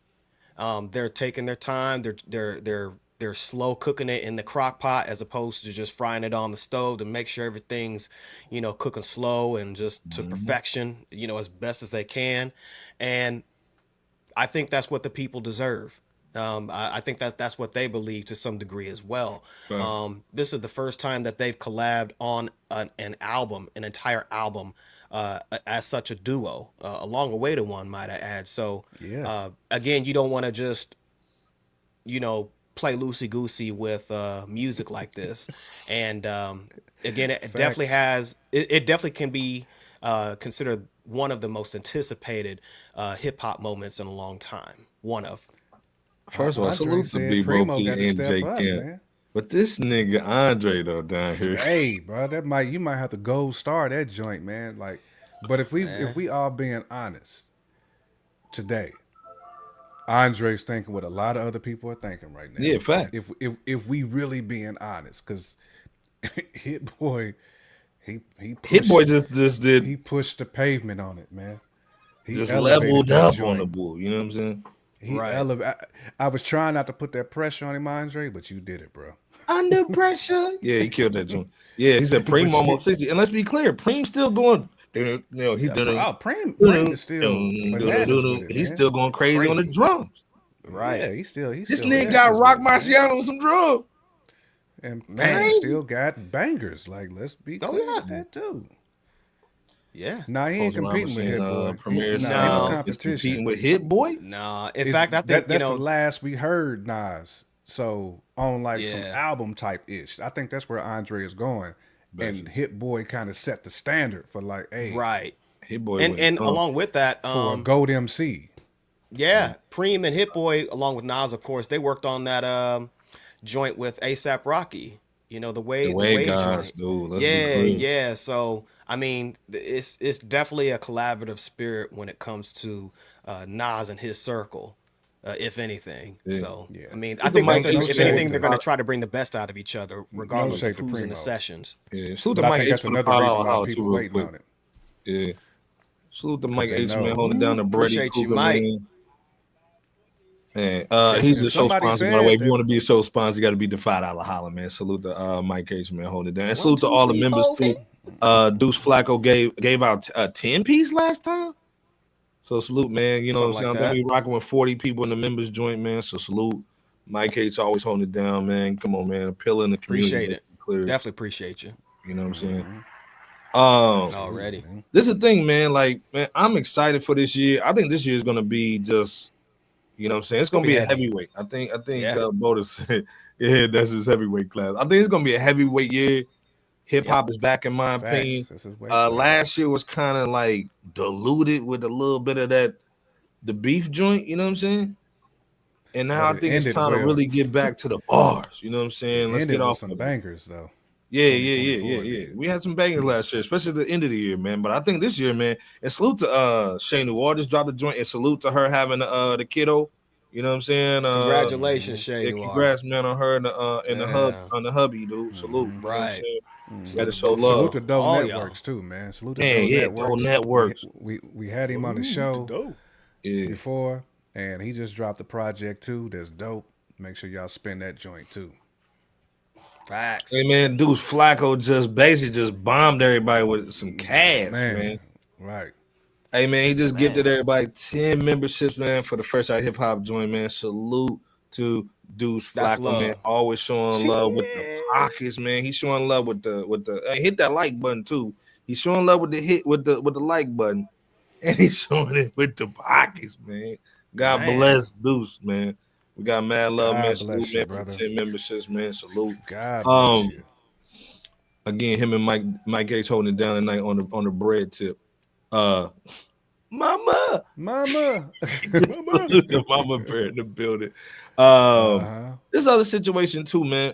They're taking their time. They're they're slow cooking it in the crock pot as opposed to just frying it on the stove to make sure everything's, cooking slow and just to perfection, as best as they can. And I think that's what the people deserve. I think that's what they believe to some degree as well. This is the first time that they've collabed on an album, an entire album, as such a duo, a long awaited one, might I add. So, again, you don't want to just, play loosey goosey with music like this. And again, it definitely has. It definitely can be considered one of the most anticipated hip hop moments in a long time. One of. First of all, salute to Bebo P and J Camp. But this nigga Andre though down here. Hey, bro, you might have to gold star that joint, man. Like, but if we all being honest today, Andre's thinking what a lot of other people are thinking right now. Yeah, fact. If we really being honest, because Hit Boy, he Hit Boy just did. He pushed the pavement on it, man. He just leveled up on the bull. You know what I'm saying? I was trying not to put that pressure on him, Andre, but you did it, bro. Under pressure. Yeah, he killed that joint. Yeah, he said Preem almost 60. And let's be clear, Preem's still going. Preem is still. He's still going crazy on the drums. Right. Yeah, he's this still nigga got Rock Marciano on some drums. And man, still got bangers. Like, let's be clear with that too. Yeah. Nah, he ain't competing with Hit Boy. Premier Sound is competing with Hit Boy. Nah, in fact, I think that's the last we heard Nas. So on some album type ish, I think that's where Andre is going. And Hit Boy kind of set the standard for like, hey, right. Hit Boy, and along with that, for a Gold MC. Yeah, Preem and Hit Boy, along with Nas, of course, they worked on that joint with A$AP Rocky. The Wave guys, joint. Yeah. So I mean, it's definitely a collaborative spirit when it comes to Nas and his circle, if anything. Yeah. So I mean, I think if anything, they're going to try to bring the best out of each other, regardless of who's in the sessions. Yeah, salute to Mike H for the $5 too, real quick. Yeah, salute to Mike H, man, holding down the Brady. Appreciate you, Mike. Man, he's a show sponsor. By the way, if you want to be a show sponsor, you got to be the $5 holler, man. Salute to Mike H, man, holding it down. And salute to all the members too. Deuce Flacco gave out a 10-piece last time. So salute, man. You know what I'm saying? I think we rocking with 40 people in the members joint, man. So salute. Mike H always holding it down, man. Come on, man. A pillar in the community. Appreciate it. Clear. Definitely appreciate you. You know what I'm saying? Already. This is the thing, man. Like, man, I'm excited for this year. I think this year is gonna be just, you know what I'm saying? It's gonna be a heavyweight. I think Boda said, yeah, that's his heavyweight class. I think it's gonna be a heavyweight year. Hip hop is back, in my opinion. Last year was kind of like diluted with a little bit of the beef joint. You know what I'm saying? And now I think it's time to really get back to the bars. You know what I'm saying? Let's get off some bangers though. Yeah. We had some bangers last year, especially at the end of the year, man. But I think this year, man, and salute to Shay New Waters dropped the joint, and salute to her having the kiddo. You know what I'm saying? Congratulations, Shay New Waters. Congrats, man, on her and the hubby, dude. Salute, right? Got to show love. Salute to Dope Networks too, man. Salute to Dope Networks. We had him on the show before, and he just dropped the project too. That's dope. Make sure y'all spin that joint too. Facts. Hey man, Deuce Flacco just bombed everybody with some cash, man. Right. Hey man, he just gifted everybody 10 memberships, man, for the FRSHOUT Hip Hop joint, man. Salute to Deuce Flacco, man. Always showing love with the pockets, man. He's showing love with the hit that like button too. He's showing love with the like button, and he's showing it with the pockets, man. God bless Deuce, man. We got mad love, man. Salute, man, for 10 memberships, man. Salute. God bless you. Again, him and Mike Gates holding it down tonight on the bread tip. Mama. Salute to Mama Bear in the building. This other situation too, man.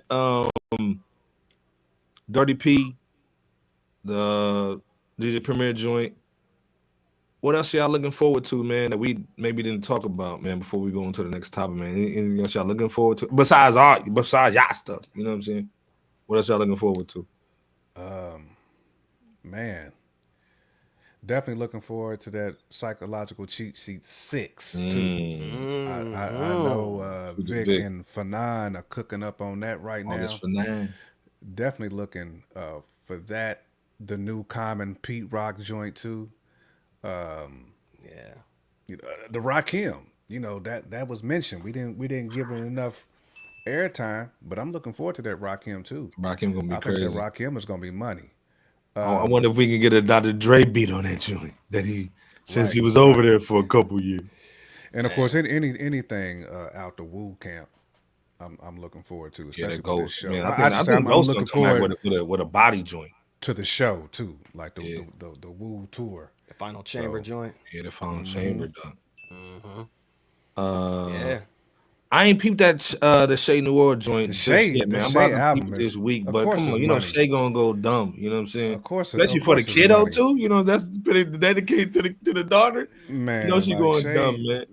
Dirty P, the DJ Premier joint. What else y'all looking forward to, man, that we maybe didn't talk about, man, before we go into the next topic, man? Anything else y'all looking forward to besides y'all stuff? You know what I'm saying? What else y'all looking forward to? Man, Definitely looking forward to that Psychological Cheat Sheet 6 too. I know Vic and Fanon are cooking up on that right now. Definitely looking for that. The new Common Pete Rock joint too. The Rakim. That was mentioned. We didn't give it enough airtime, but I'm looking forward to that Rakim too. Rakim gonna be crazy. I think that Rakim is gonna be money. I wonder if we can get a Dr. Dre beat on that joint since he was over there for a couple years. And of course, anything out the Wu camp, I'm looking forward to, especially with this show. Man, I think I'm looking forward with a body joint to the show too, like the Wu tour, the final chamber joint. Yeah, the final chamber done. Yeah. I ain't peeped that the Shay New Orleans joint yet, man. I'm about to peep it this week, but come on, Shay gonna go dumb. You know what I'm saying? Of course, especially for the kiddo too. That's pretty dedicated to the daughter. Man, she going dumb, man.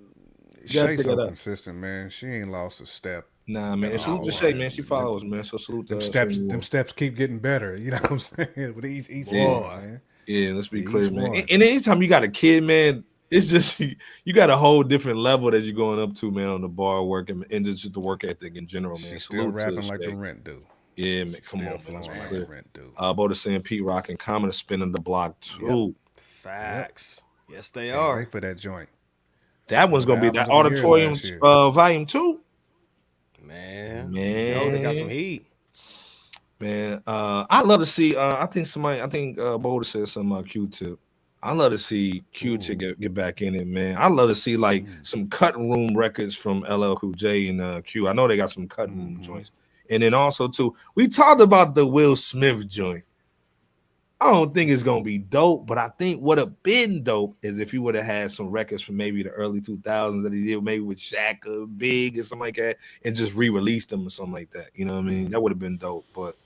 Shay's so consistent, man. She ain't lost a step. Nah, man. Salute to Shay, man. She follows, man. So salute to them steps keep getting better. You know what I'm saying? With each boy, man. Yeah, let's be clear, man. And anytime you got a kid, man. It's just you got a whole different level that you're going up to, man, on the bar work and just the work ethic in general, man. She's still rapping like the rent do. Yeah, man. Come on, man. Like the rent do. Boda saying Pete Rock and Common is spinning the block too. Yep. Facts. Yep. Yes, they are. Wait for that joint. That one's gonna be that Auditorium Volume 2. Man, they got some heat. Man, I love to see. I think Boda said something about Q-Tip. I love to see Q-Tip get back in it, man. I love to see like some cutting room records from LL Cool J and Q. I know they got some cutting room joints. And then also too, we talked about the Will Smith joint. I don't think it's gonna be dope, but I think what have been dope is if he would have had some records from maybe the early 2000s that he did maybe with Shaq or Big or something like that, and just re-released them or something like that. You know what I mean? That would have been dope, but.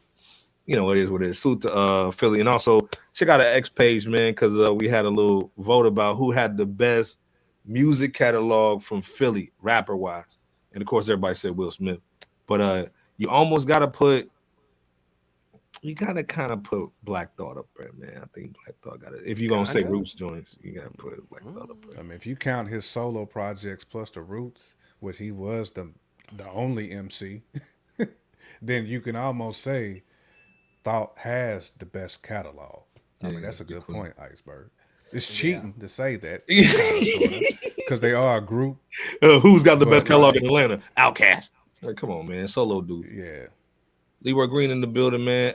It is what it is. Salute to Philly. And also check out the X page, man, because we had a little vote about who had the best music catalog from Philly, rapper-wise. And, of course, everybody said Will Smith. But you almost got to kind of put Black Thought up there, man. I think Black Thought got it. If you're going to say Roots joints, you got to put Black Thought up there. I mean, if you count his solo projects plus the Roots, which he was the only MC, then you can almost say Thought has the best catalog. I mean, that's a good point, Iceberg. It's cheating to say that because they are a group. Who's got the best catalog in Atlanta? Outkast. Like, come on, man. Solo dude. Yeah. Leroy Green in the building, man.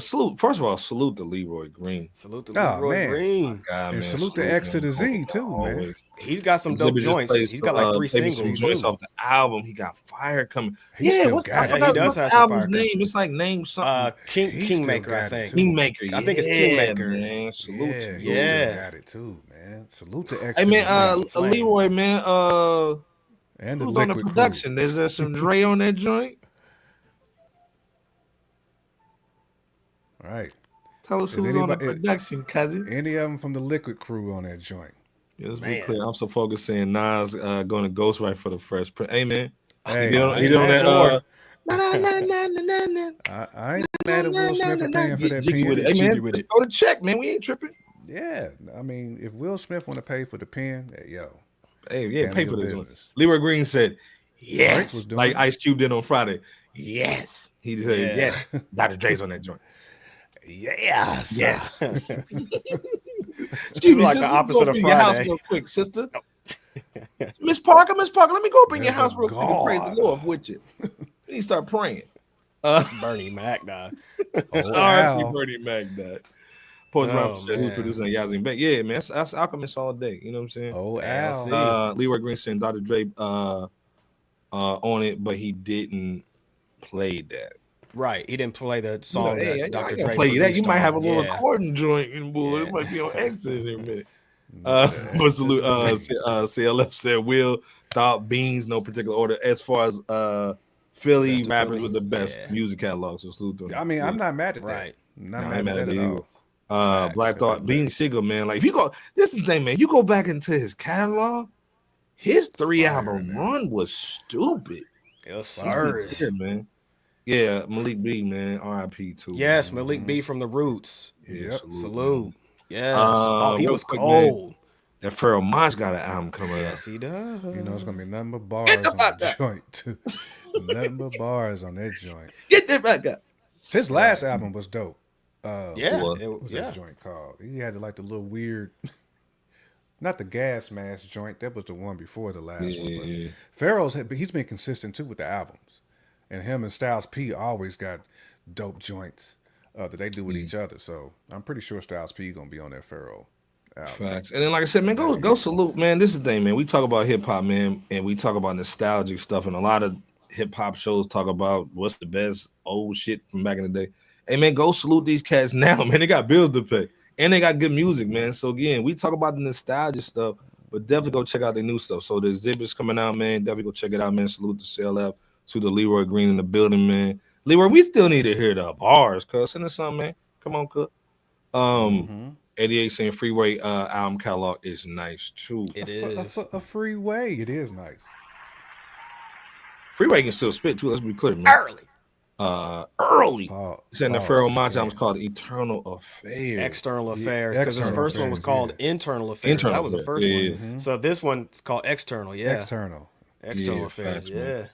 Salute. First of all, salute to Leroy Green. Salute to Leroy Green. God, and salute to X to the Z, too, man. He's got some dope joints. He's got like 3 singles. Joints off the album. He got fire coming. I forgot what's the album's name. It's like name something. Kingmaker, I think. Kingmaker. I think it's Kingmaker. Man. Salute to you. Got it too, man. Salute to X. Hey, man, Leroy, man. And who's on the production? Is there some Dre on that joint? All right. Tell us who's on the production, cousin. Any of them from the Liquid crew on that joint? Yeah, let's be clear. I'm so focused saying Nas going to ghostwrite for the Fresh Prince. Hey, man. Hey, he's on that. I ain't mad at Will Smith for paying for that pen. Hey, man, let's go to check, man. We ain't tripping. Yeah. I mean, if Will Smith want to pay for the pen, pay for this. Leroy Green said, yes. Like Ice Cube did on Friday. Yes. He said, yes. Dr. Dre's on that joint. Yes. Excuse me, like sister, the opposite of Friday. Your house real quick, sister. Miss Parker, let me go up in your house real quick and praise the Lord with you. We need to start praying. Bernie Mac died. Bernie Mac died. Post Rapper said who's producing Yazzie Beck. Yeah, man, that's Alchemist all day. You know what I'm saying? Oh, Al. Leroy Green saying Dr. Dre on it, but he didn't play that. Right, he didn't play the song that Dr. Dre play that. You might have a little recording joint in Bull. It might be on exit in a minute. But salute, CLF said Will Thought Beans, no particular order. As far as Philly rappers with the best music catalog. So salute to them. I mean, I'm not mad at that. Right. Not mad at that at all. Black Thought, Bean Sigel, man. Like if you go, this is the thing, man. You go back into his catalog, his 3-album run was stupid. It was serious, man. Yeah, Malik B, man, R.I.P. too. Yes, man. Malik B from the Roots. Yeah, salute. Yes. He was quick, cold. Man, that Pharoah Monch got an album coming out. Yes, he does. You know, it's gonna be nothing but bars on that joint too. Nothing but bars on that joint. Get that back up. His last album was dope. What was that joint called? He had like the little weird, not the gas mask joint. That was the one before the last one. But Pharaoh's, he's been consistent too with the albums, and him and Styles P always got dope joints that they do with each other. So I'm pretty sure Styles P gonna be on that Pharaoh album. Facts. And then, like I said, man, go salute, man. This is the thing, man. We talk about hip hop, man, and we talk about nostalgic stuff, and a lot of hip hop shows talk about what's the best old shit from back in the day. Hey, man, go salute these cats now, man. They got bills to pay, and they got good music, man. So again, we talk about the nostalgia stuff, but definitely go check out the new stuff. So the exhibit's coming out, man. Definitely go check it out, man. Salute to CLF, to the Leroy Green in the building, man. Leroy, we still need to hear the bars, cuz. Send us something, man. Come on, cuz. 88 saying Freeway album catalog is nice too. It is a Freeway. It is nice. Freeway can still spit too. Let's be clear, man. Early. Saying the Pharoah Monch album was called Eternal Affairs. External Affairs, because his first one was called Internal Affairs. That was the first one. Mm-hmm. So this one's called External. Yeah. External Affairs. Man.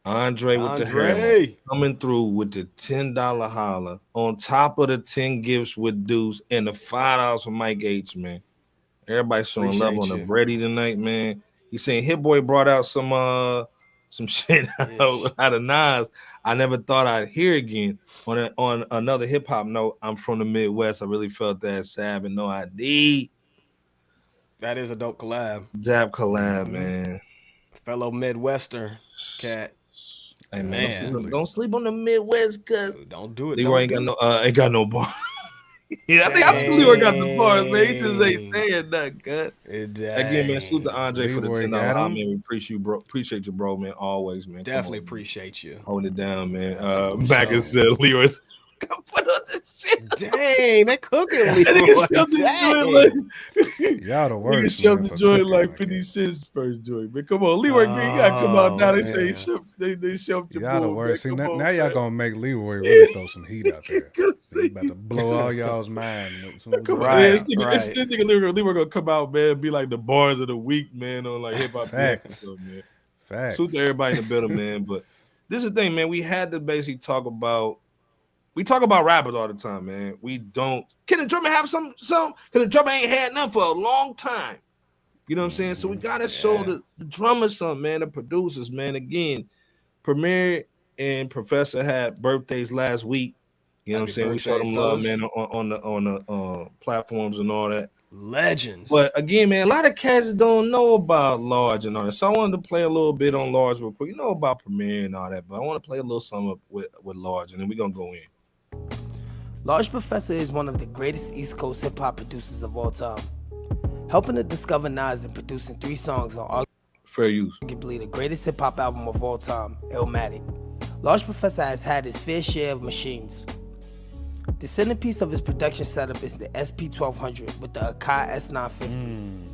Andre with the hair coming through with the $10 holla on top of the 10 gifts with Deuce and the $5 for Mike H, man. Everybody showing love on the Brady tonight, man. He's saying Hit Boy brought out some shit out of Nas I never thought I'd hear again. On another hip hop note, I'm from the Midwest. I really felt that Sav and No ID. That is a dope collab. Dap collab, man. Fellow Midwestern cat. Hey, man, don't sleep on the Midwest, cuz. Don't do it. Leroy ain't got no bar. Yeah, I think Leroy got the bars, man. He just ain't saying nothing, cuz. Again, man, salute to Andre for the $10. Man, we appreciate you, bro, man. Always, man. Definitely appreciate you. Hold it down, man. Back and said Leroy's put on this shit. Dang, that cooking Leroy. Y'all the worst. Nigga shoved the joint like 50 cents first joint, man. Come on, Leroy Green, you gotta come out now. They say they shoved your y'all the worst. See, now y'all gonna make Leroy really throw some heat out there. He about to blow all y'all's mind. Come on, man. This nigga Leroy gonna come out, man, be like the bars of the week, man, on like hip hop. Facts. Man. Facts. Salute to everybody in the building, man. But this is the thing, man. We had to basically talk about. We talk about rappers all the time, man. We don't. Can the drummer have some? Can the drummer ain't had none for a long time? You know what I'm saying? So we gotta show the drummers something, man. The producers, man. Again, Premier and Professor had birthdays last week. You know what I'm saying? We showed them love, man, on the platforms and all that. Legends. But again, man, a lot of cats don't know about Large and all that. So I wanted to play a little bit on Large real quick. You know about Premier and all that, but I want to play a little something with Large, and then we're gonna go in. Large Professor is one of the greatest East Coast hip-hop producers of all time. Helping to discover Nas and producing 3 songs on Fair Use, arguably the greatest hip-hop album of all time, Illmatic. Large Professor has had his fair share of machines. The centerpiece of his production setup is the SP1200 with the Akai S950.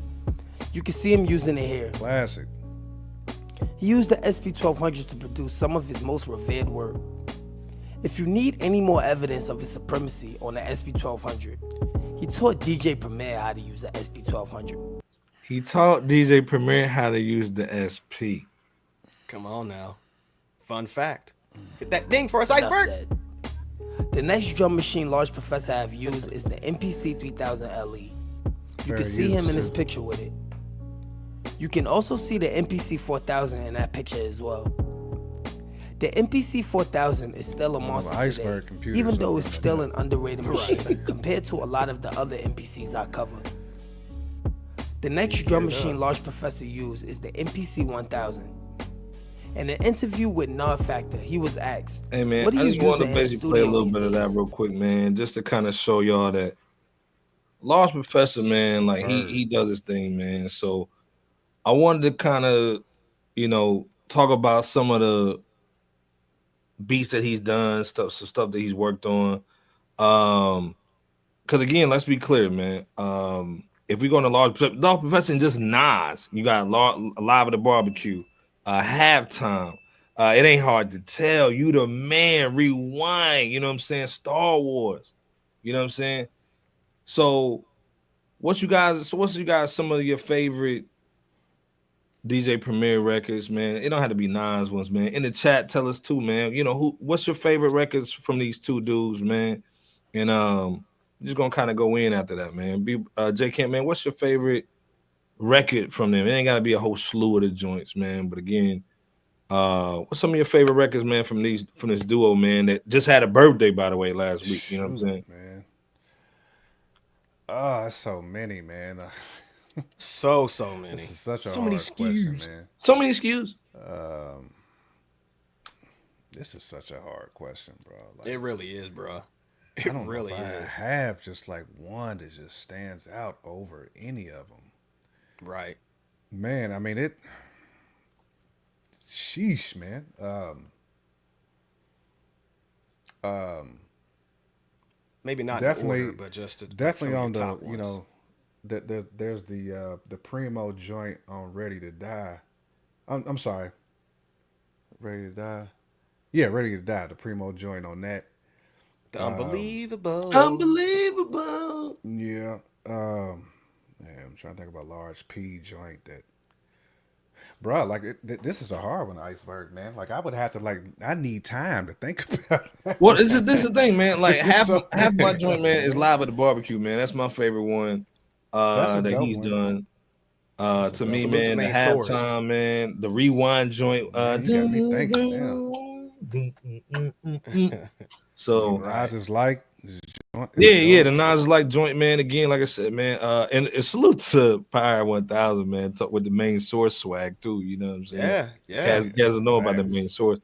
You can see him using it here. Classic. He used the SP1200 to produce some of his most revered work. If you need any more evidence of his supremacy on the SP1200, he taught DJ Premier how to use the SP1200. He taught DJ Premier how to use the SP. Come on now. Fun fact. Hit that ding for us, Iceberg. The next drum machine Large Professor have used is the MPC 3000 LE. You can see him in this picture with it. You can also see the MPC 4000 in that picture as well. The MPC 4000 is still a monster today, even though it's still an underrated machine compared to a lot of the other MPCs I covered. The next drum machine Large Professor used is the MPC 1000. In an interview with Nod Factor, he was asked, "Hey man, I just want to basically play a little bit of that real quick, man, just to kind of show y'all that Large Professor, man, like he does his thing, man. So I wanted to kind of, talk about some of the beats that he's done, some stuff that he's worked on. Because again, let's be clear, man. If we're going to Large Professor and just Nas, you got Live at the Barbecue, Halftime. It ain't hard to tell. You the Man, Rewind. You know what I'm saying? Star Wars. You know what I'm saying? So what's you guys some of your favorite DJ Premier records, man? It don't have to be Nas ones, man. In the chat, tell us too, man. You know, what's your favorite records from these two dudes, man? And just gonna kind of go in after that, man. J Camp, man, what's your favorite record from them? It ain't gotta be a whole slew of the joints, man. But again, what's some of your favorite records, man, from this duo, man, that just had a birthday, by the way, last week? You know what I'm saying? Man. Oh, that's so many, man. So many. This is such a so hard many question, SKUs. man. So many SKUs. This is such a hard question, bro. Like, it really is, bro. It really is. I have just like one that just stands out over any of them. Right. Man, I mean it. Sheesh, man. Maybe not definitely, in order, but just definitely on the top you know, there's the Primo joint on Ready to Die. I'm sorry. Ready to Die. Yeah, Ready to Die. The Primo joint on that. The Unbelievable. Yeah. Man, I'm trying to think about Large P joint that. Bro, like this is a hard one, Iceberg, man. Like I would have to I need time to think about it. Well, this is the thing, man. Like half my joint, man, is Live at the Barbecue, man. That's my favorite one that he's done. To me, man, the halftime, man, the rewind joint. You got me thinking now. So Nas is like the Nas is like joint, man. Again, like I said, man, and salute to Pyre 1000, man, with the main source swag too. You know what I'm saying? Yeah. Guys know about the main source.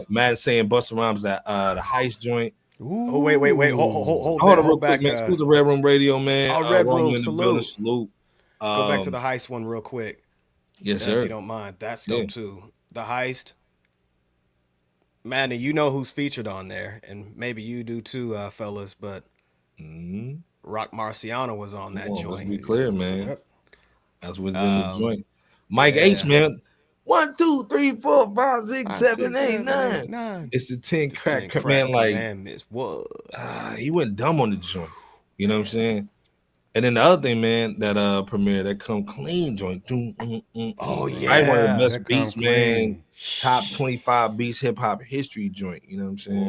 Matt saying Busta Rhymes that the heist joint. Ooh. Oh wait, hold on real quick, man. Salute the Red Room Radio, man. Red Room, salute. Salute. Go back to the heist one real quick. Yes, sir. If you don't mind, that's dope too. The heist. Man, and you know who's featured on there, and maybe you do too, fellas, but Rock Marciano was on that joint. Let's be clear, man. That's what's in the joint. Mike H, man. 1, 2, 3, 4, 5, 6, 7, 8, 9. It's the 10 crack man. Like, he went dumb on the joint. You know what I'm saying? And then the other thing, man, that premiere, that come clean joint. Oh yeah, I one of the best beats, man. Top 25 beats hip hop history joint. You know what I'm saying?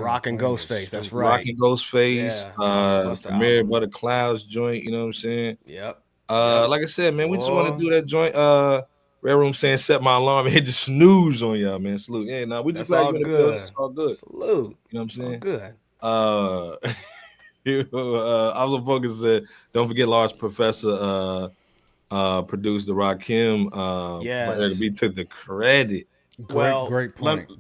Rockin' Ghostface. That's right. Rockin' Ghostface. Premiere Butter Clouds joint. You know what I'm saying? Yep. Like I said, man, we just want to do that joint. Red Room saying set my alarm and hit the snooze on y'all, man. Salute. Yeah, nah, we just all good. It's all good. Salute. You know what I'm saying? All good. Also focus said, don't forget Large Professor produced the Rakim. Yes. We took the credit. Great point.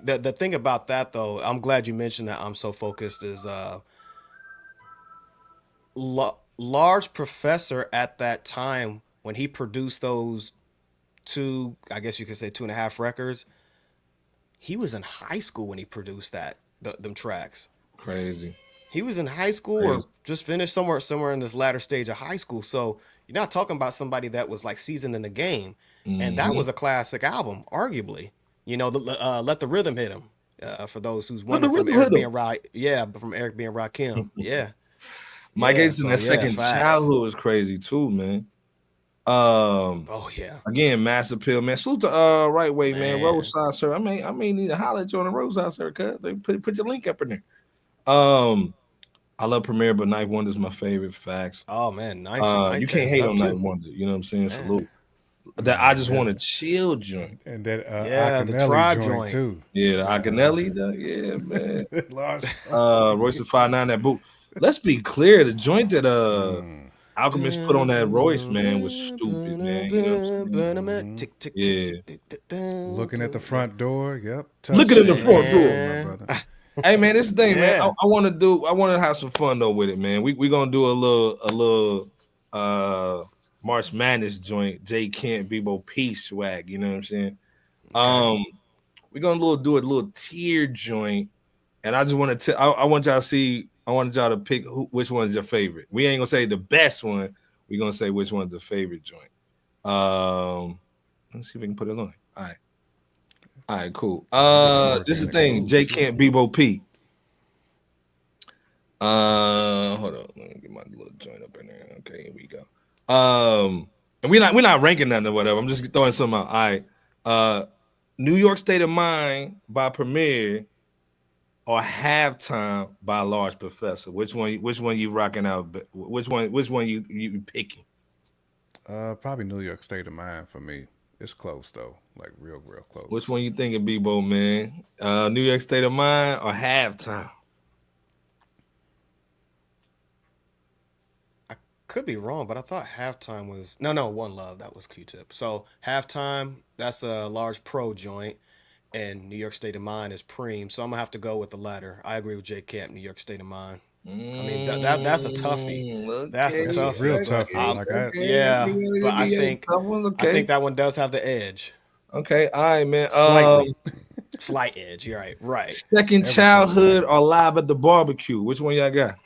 The thing about that though, I'm glad you mentioned that. I'm so focused is Large Professor at that time when he produced those two, I guess you could say 2.5 records, he was in high school when he produced them tracks. Crazy. He was in high school or just finished somewhere in this latter stage of high school. So you're not talking about somebody that was like seasoned in the game. And that was a classic album, arguably. You know, Let the Rhythm Hit Him. For those who's wondering from Eric being Rakim. Yeah. Mike Gates in that second childhood was crazy too, man. Again, mass appeal, man. Salute to Right Way, man. Roadside sir. I may need to holler at you on the Roadside sir, cuz they put your link up in there. I love Premier, but Ninth Wonder is my favorite. Facts. Oh man, Ninth you can't hate on Ninth Wonder. You know what I'm saying? Man. Salute. That I just want to chill joint. And that the Try joint too. Yeah, the Akinelli. Yeah, man. Royce the 5'9", that boot. Let's be clear, the joint that Alchemist put on that Royce, man, was stupid, man. You know what I'm saying? Looking at the front door. Yep. Looking at the front door, my brother. Hey man, this thing, man. I want to have some fun though with it, man. We gonna do a little March Madness joint, J Kent, Bebo Peace swag. You know what I'm saying? We're gonna do a little tier joint, and I just want to. I want y'all to see. I want y'all to pick which one's your favorite. We ain't gonna say the best one. We're gonna say which one's the favorite joint. Let's see if we can put it on. All right, cool. This is the thing, J Kent, Bebo P. Hold on. Let me get my little joint up in there. Okay, here we go. And we're not ranking nothing or whatever. I'm just throwing something out. All right. New York State of Mind by Premier or Halftime by Large Professor. Which one you rocking out? Which one you picking? Probably New York State of Mind for me. It's close though, like real close. Which one you thinking, Bebo, man? New York State of Mind or Halftime? I could be wrong, but I thought Halftime was no One Love. That was Q-Tip. So Halftime, that's a Large Pro joint, and New York State of Mind is Preem. So I'm gonna have to go with the latter. I agree with J Camp. New York State of Mind. I mean that's a toughie. Okay. That's a toughie. Real toughie. Yeah, but I think that one does have the edge. Okay, all right, man. Slightly. Slight edge. You're right. Second Childhood or Live at the Barbecue? Which one y'all got?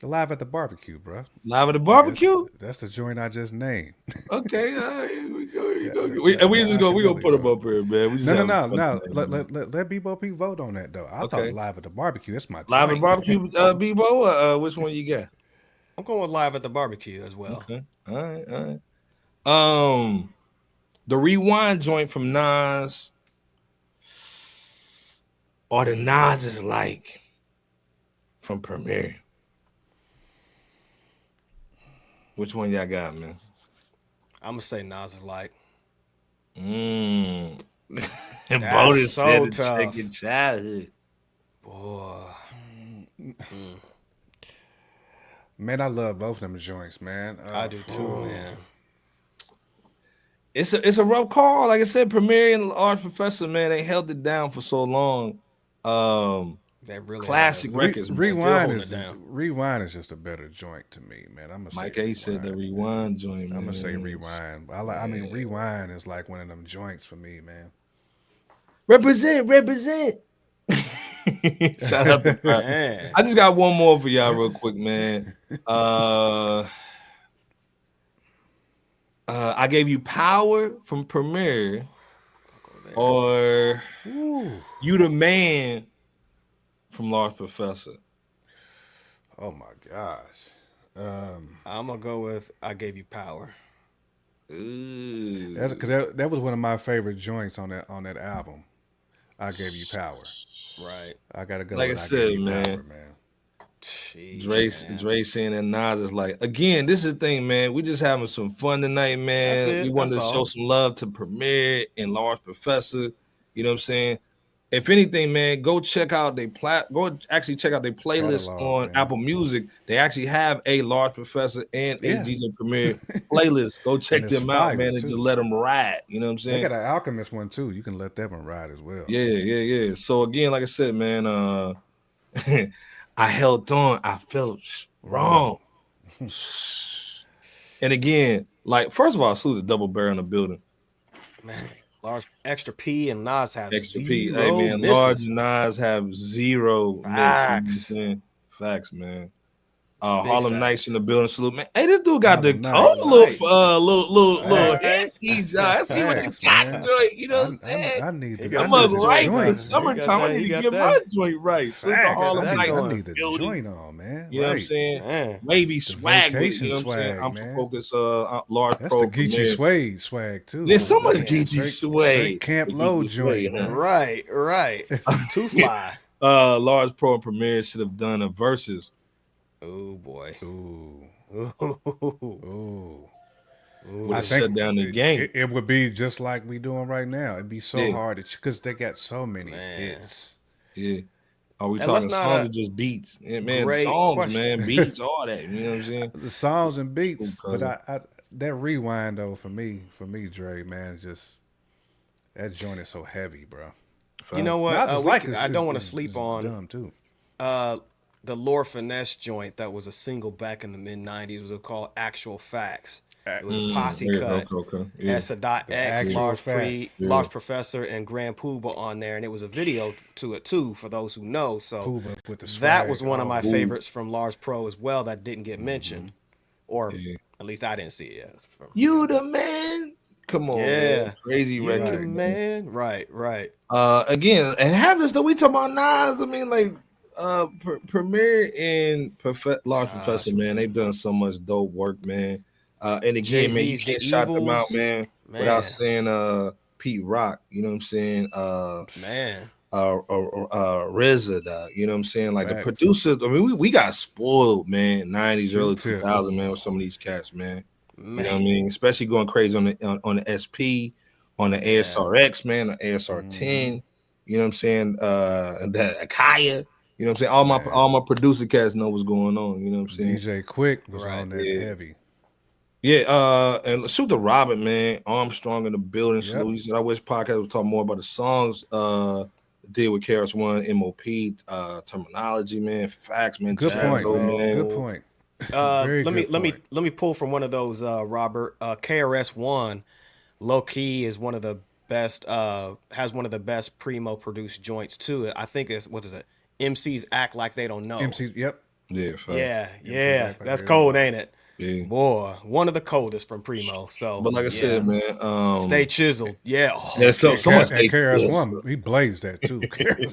Live at the Barbecue, bro. Live at the Barbecue? That's the joint I just named. Okay, all right, here we go. We gonna put them up here, man. No. Let Bebo P vote on that though. I thought Live at the Barbecue. That's my Live at the Barbecue, Bebo. Which one you got? I'm going with Live at the Barbecue as well. Okay, all right. The Rewind joint from Nas, or the Nas is like from Premier. Which one y'all got, man? I'm gonna say Nas is like. And That's so tough. Second Childhood. Boy. Man, I love both of them joints, man. I do too, man. It's a rough call. Like I said, Premier and Large Professor, man, they held it down for so long. That really classic records. Rewind is just a better joint to me, man. I'm gonna Mike say A said the Rewind joint. Man. I'm gonna say Rewind. I mean, Rewind is like one of them joints for me, man. Represent. Shout out to man. I just got one more for y'all real quick, man. I gave you Power from Premier, or You the Man from Large Professor. Oh my gosh. I'm gonna go with I Gave You Power. That's because that was one of my favorite joints on that album. I Gave You Power. Right. I gotta go. Like I said, man. Power, man. Jeez, Dre saying that Nas is like, again, this is the thing, man. We just having some fun tonight, man. We wanted to show some love to Premier and Large Professor. You know what I'm saying? If anything, man, go check out their check out their playlist on Apple Music. They actually have a Large Professor and a DJ Premier playlist. Go check them out, man, and just let them ride. You know what I'm saying? They got an Alchemist one too. You can let that one ride as well. Yeah. So again, like I said, man, I held on. I felt wrong. And again, like, first of all, salute the Double Bear in the building. Man, Large Extra P and Nas have Extra zero P. Hey, man, misses. Large and Nas have zero Facts. misses. Facts, man. Harlem Nights in the building. Salute, man. Hey, this dude got the little hippies. I see what you got, joint. You know what I'm saying? I need the I'm up right for the summertime. I need to get my joint right. So Harlem Nights. I need the joint on, man. You know what I'm saying? Wavy swag. You know what I'm saying? I'm focused Large That's Pro. the Geechee swag too. There's so much Geechee swag. Camp Low joint. Right. Too fly. Large Pro and Premier should have done a versus. Oh boy. I shut down the game. It would be just like we doing right now. It'd be so hard because they got so many hits. Yeah. Are we talking songs or just beats? Yeah, man, songs, man, beats, all that. You know what I'm saying? The songs and beats. But I that Rewind though, for me, Dre, man, just that joint is so heavy, bro. You know what? I don't want to sleep on dumb too. The Lord Finesse joint that was a single back in the mid-90s was called Actual Facts. It was a posse cut. Yeah. Sadat X, Large Professor, and Grand Pooba on there, and it was a video to it too, for those who know. So with the that was one of my favorites from Large Pro as well that didn't get mentioned, or at least I didn't see it as. You the man. Come on, man. Crazy record. You the man. Right. Again, and having stuff we talking about Nas. I mean, like, Premier and Large Professor, man, they've done so much dope work, man. And again, Jay-Z's man, you can't shout them out, man, without saying Pete Rock. You know what I'm saying? Man. RZA, dog, you know what I'm saying? Like the producer, I mean, we got spoiled, man, 90s, early 2000s, man, with some of these cats, man. You know what I mean? Especially going crazy on the SP, on the ASRX, man, the ASR10, you know what I'm saying? The Akaya, you know what I'm saying? All my producer cats know what's going on, you know what I'm saying? DJ Quick was on that heavy. Yeah, and Shoot the Robin, man, Armstrong in the building. So you said I wish podcast was talking more about the songs deal with KRS One, MOP, terminology, man, facts, man. Good point, man. Good point. Let me pull from one of those, Robert. KRS One, low key is one of the best. Has one of the best primo produced joints too. I think it's MCs act like they don't know. MCs, yep. Yeah. That's cold, ain't it? Yeah. Boy, one of the coldest from Primo. So, but like I said, man, stay chiseled. Yeah. So someone stay KRS-One, he blazed that too.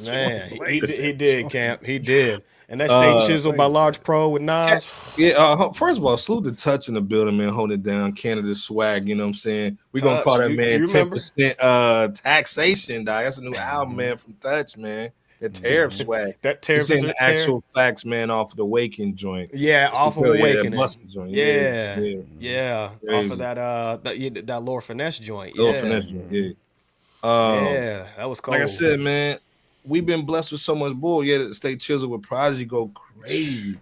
Man, he did, Camp. He did. And that Stay Chiseled by Large Pro with Nas. Yeah, first of all, salute the Touch in the building, man. Hold it down. Canada swag, you know what I'm saying? We're going to call that, man, 10% taxation, dog. That's a new album, man, from Touch, man. The tariff swag. That tariff is the actual facts, man, off of the Waking joint. Yeah, off of Awakening. Joint. Yeah. Off of that Lord Finesse joint. Lord Finesse joint, yeah, that was cool. Like I said, man, we've been blessed with so much bull. Yeah, Stay Chiseled with Prodigy go crazy.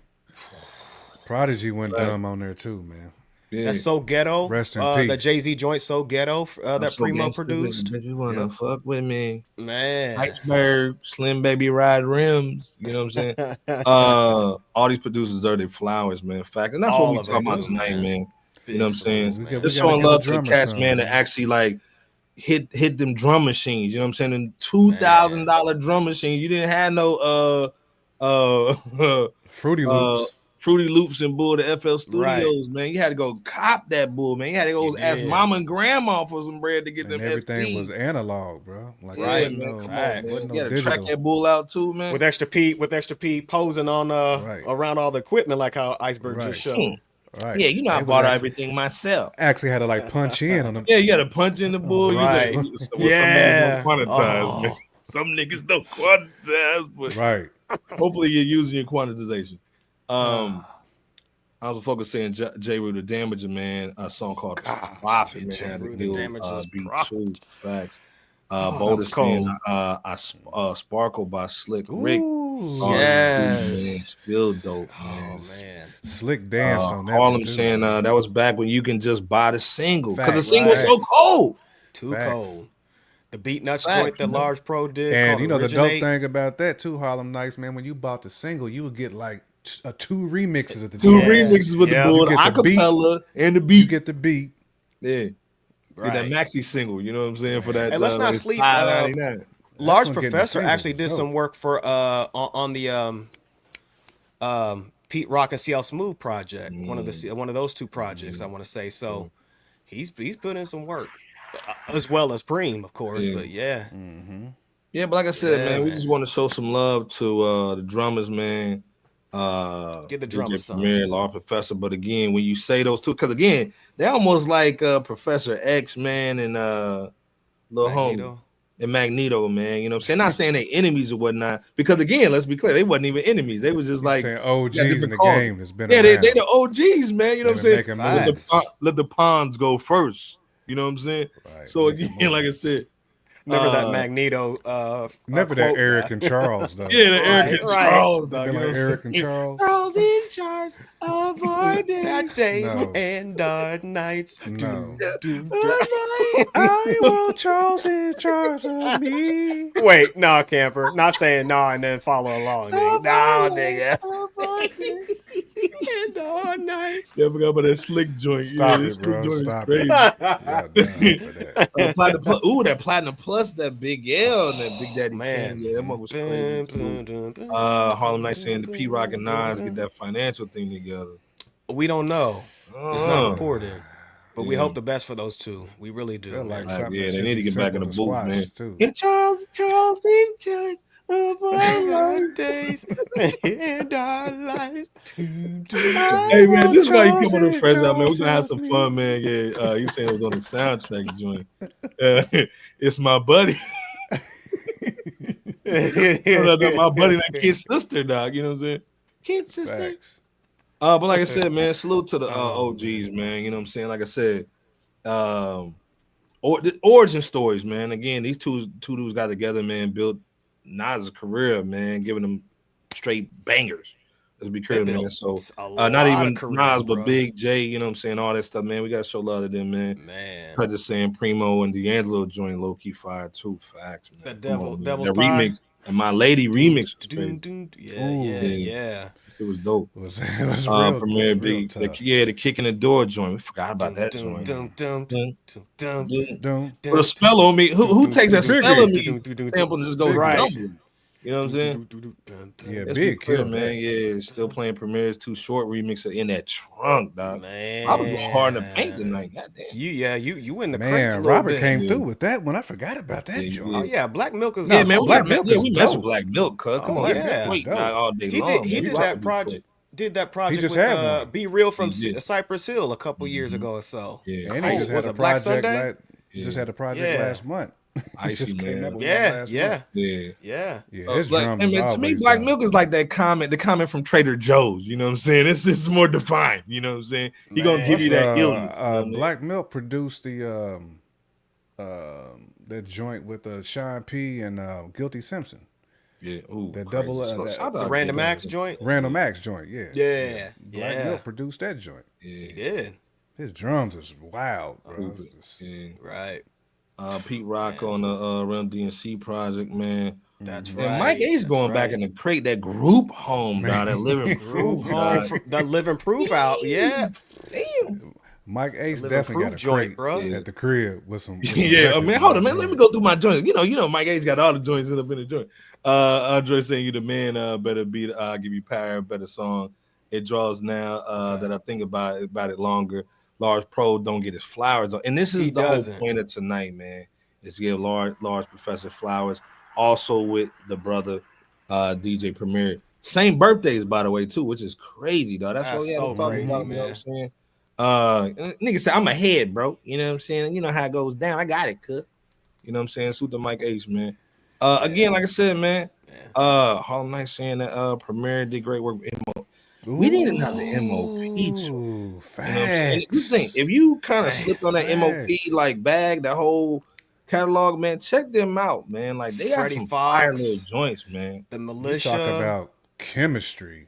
Prodigy went dumb on there too, man. Yeah. That's So Ghetto. Rest in peace. The Jay-Z joint So Ghetto that Primo produced. You wanna fuck with me, man? Iceberg, Slim Baby Ride Rims. You know what I'm saying? All these producers deserve their flowers, man. Fact, and that's what we talking about tonight, man. You know what I'm saying? Just showing love to the cats, man, that actually like hit them drum machines. You know what I'm saying? And $2,000 drum machine. You didn't have no Fruity Loops and bull to FL Studios, man. You had to go cop that bull, man. You had to go ask mama and grandma for some bread to get them. Everything was analog, bro. Like, man. Come on, man. You gotta track that bull out too, man. With extra P posing on around all the equipment, like how Iceberg just showed. Right. Yeah, you know I bought everything myself. Actually had to like punch in on them. Yeah, you got to punch in the bull. Right. Some niggas don't quantize, man. Some niggas don't quantize, but hopefully you're using your quantization. I was focusing J. Rue the Damager, man, a song called Profit, man. Had a deal, B2 facts. Boulder saying Sparkle by Slick Rick. Yes. Still dope, man. Oh, man. Slick danced on that. Harlem saying that was back when you can just buy the single. Because the single was so cold. Too cold. The Beat Nuts joint that Large Pro did. And you know the dope thing about that too, Harlem Nights, man, when you bought the single, you would get like 2 remixes at the time. 2 remixes with the bull, the acapella, and the beat. You get the beat. Yeah. Right. That maxi single, you know what I'm saying? For that. And let's not sleep. Large Professor actually did some work for on the Pete Rock and CL Smooth project. One of those 2 projects, I want to say. So he's put in some work, as well as Preem, of course. But yeah. Yeah, but like I said, man, we just want to show some love to the drummers, man. Get the drummers, Premier, Large Professor. But again, when you say those 2, because again, they're almost like Professor X, man, and Lil Homie and Magneto, man. You know what I'm saying? Not saying they enemies or whatnot, because again, let's be clear, they wasn't even enemies. They was just like OGs in the game that's been around. They the OGs, man. You know what I'm saying? Let the pawns go first. You know what I'm saying? Right, so again, like I said. Never that Magneto. Never that Eric and Charles, though. Yeah, the Eric and Charles, though. Like Eric and Charles. Charles in charge of our days and our nights. No. I want Charles in charge of me. Wait, no, Camper. Not saying no and then follow along, nigga. No, nigga. And all nights. Yeah, I forgot about that Slick joint. Stop it, bro. Stop it. That Platinum Plus, that Big L, and that Big Daddy King. Yeah, that one was crazy. Harlem Nights saying the P Rock and Nas get that financial thing together. We don't know. It's not reported. But we hope the best for those 2. We really do. They need to get back in the booth, man. Get Charles in charge days and our lives. Hey man, this is why you come on the fresh out, man. We're gonna have some fun, man. Yeah, you saying it was on the soundtrack joint. It's my buddy. My buddy, that kid's sister, dog. You know what I'm saying? Kid sister. Facts. But like I said, man, salute to the OGs, man. You know what I'm saying? Like I said, the origin stories, man. Again, these two dudes got together, man, built Nas' career, man, giving them straight bangers. Let's be clear, man. So not even Nas, but Big J, you know what I'm saying? All that stuff, man. We gotta show love to them, man. I just saying Primo and D'Angelo joint low key fire too. Facts, man. The Devil's that remix and My Lady remix. Yeah. It was dope. It was real, Premier Big, the kick in the door joint. We forgot about that joint. Put a spell on me. Who takes that spell on me sample and just goes right? You know what I'm saying? Yeah, Big kid, man. Yeah, still playing Premier's Too Short remix in that trunk, dog. Man, I was going hard in the paint tonight. Goddamn. You in the crates a little Robert bit. came through with that one. I forgot about that joint. Oh yeah, Black Milk is man. Black Milk. Yeah, we mess with Black Milk, cuz. Come on, yeah. all day long. He did that project. Did that project with Be Real from Cypress Hill a couple years ago or so. Yeah, and he just had a Black project. Sunday? Just had a project last month. Icy, man. Yeah. His drums to me, Black Milk is like the comment from Trader Joe's. You know what I'm saying? It's more defined. You know what I'm saying? He gonna give you that illness. Black Milk produced the that joint with Sean P and Guilty Simpson. Yeah, ooh, that double the Random Acts joint. Random Acts joint, yeah. Black Milk produced that joint. Yeah, he did. His drums is wild, bro. Right. Pete Rock on the Rem DNC project, man. That's right. And Mike A's going back in the crate, that group home, dog. That living proof home. That living proof out. Yeah. Damn. Mike Ace definitely got a crate, bro, at the crib with some. Man. Hold on, man. Let me go through my joints. You know, Mike Ace got all the joints up in the joint. Andre saying you the man, better beat. Give you power, better song. It draws now that I think about it longer. Large Pro don't get his flowers on, and this is the whole point of tonight, man. Is give large Professor flowers. Also with the brother DJ Premier, same birthdays by the way too, which is crazy, dog. That's what we so crazy, about, man. You know what I'm saying? Nigga said I'm ahead, bro. You know what I'm saying? You know how it goes down. I got it, cut. You know what I'm saying? Suit the Mike H, man. Again, like I said, man. Harlem Night saying that Premier did great work with MO. We need another MOP too. You know what I'm saying? This thing, if you kind of slipped on that MOP like bag, that whole catalog, man, check them out, man. Like they got some fire little joints, man. The Militia. You talk about chemistry.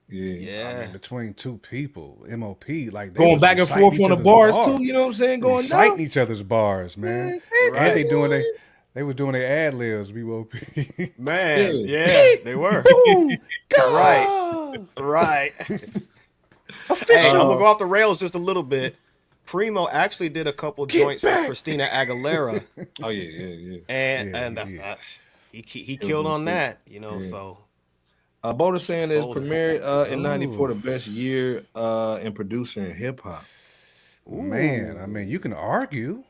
Yeah. I mean, between two people, MOP, like they going back and forth on the bars too. You know what I'm saying? Going citing each other's bars, man. And they were doing their ad libs, MOP. Man, yeah, they were. Right. Hey, I'm gonna go off the rails just a little bit. Primo actually did a couple joints for Christina Aguilera. Oh yeah. And he killed on that, you know. So Boulder saying is Premier in '94 the best year in producer in hip hop. Man, I mean, you can argue.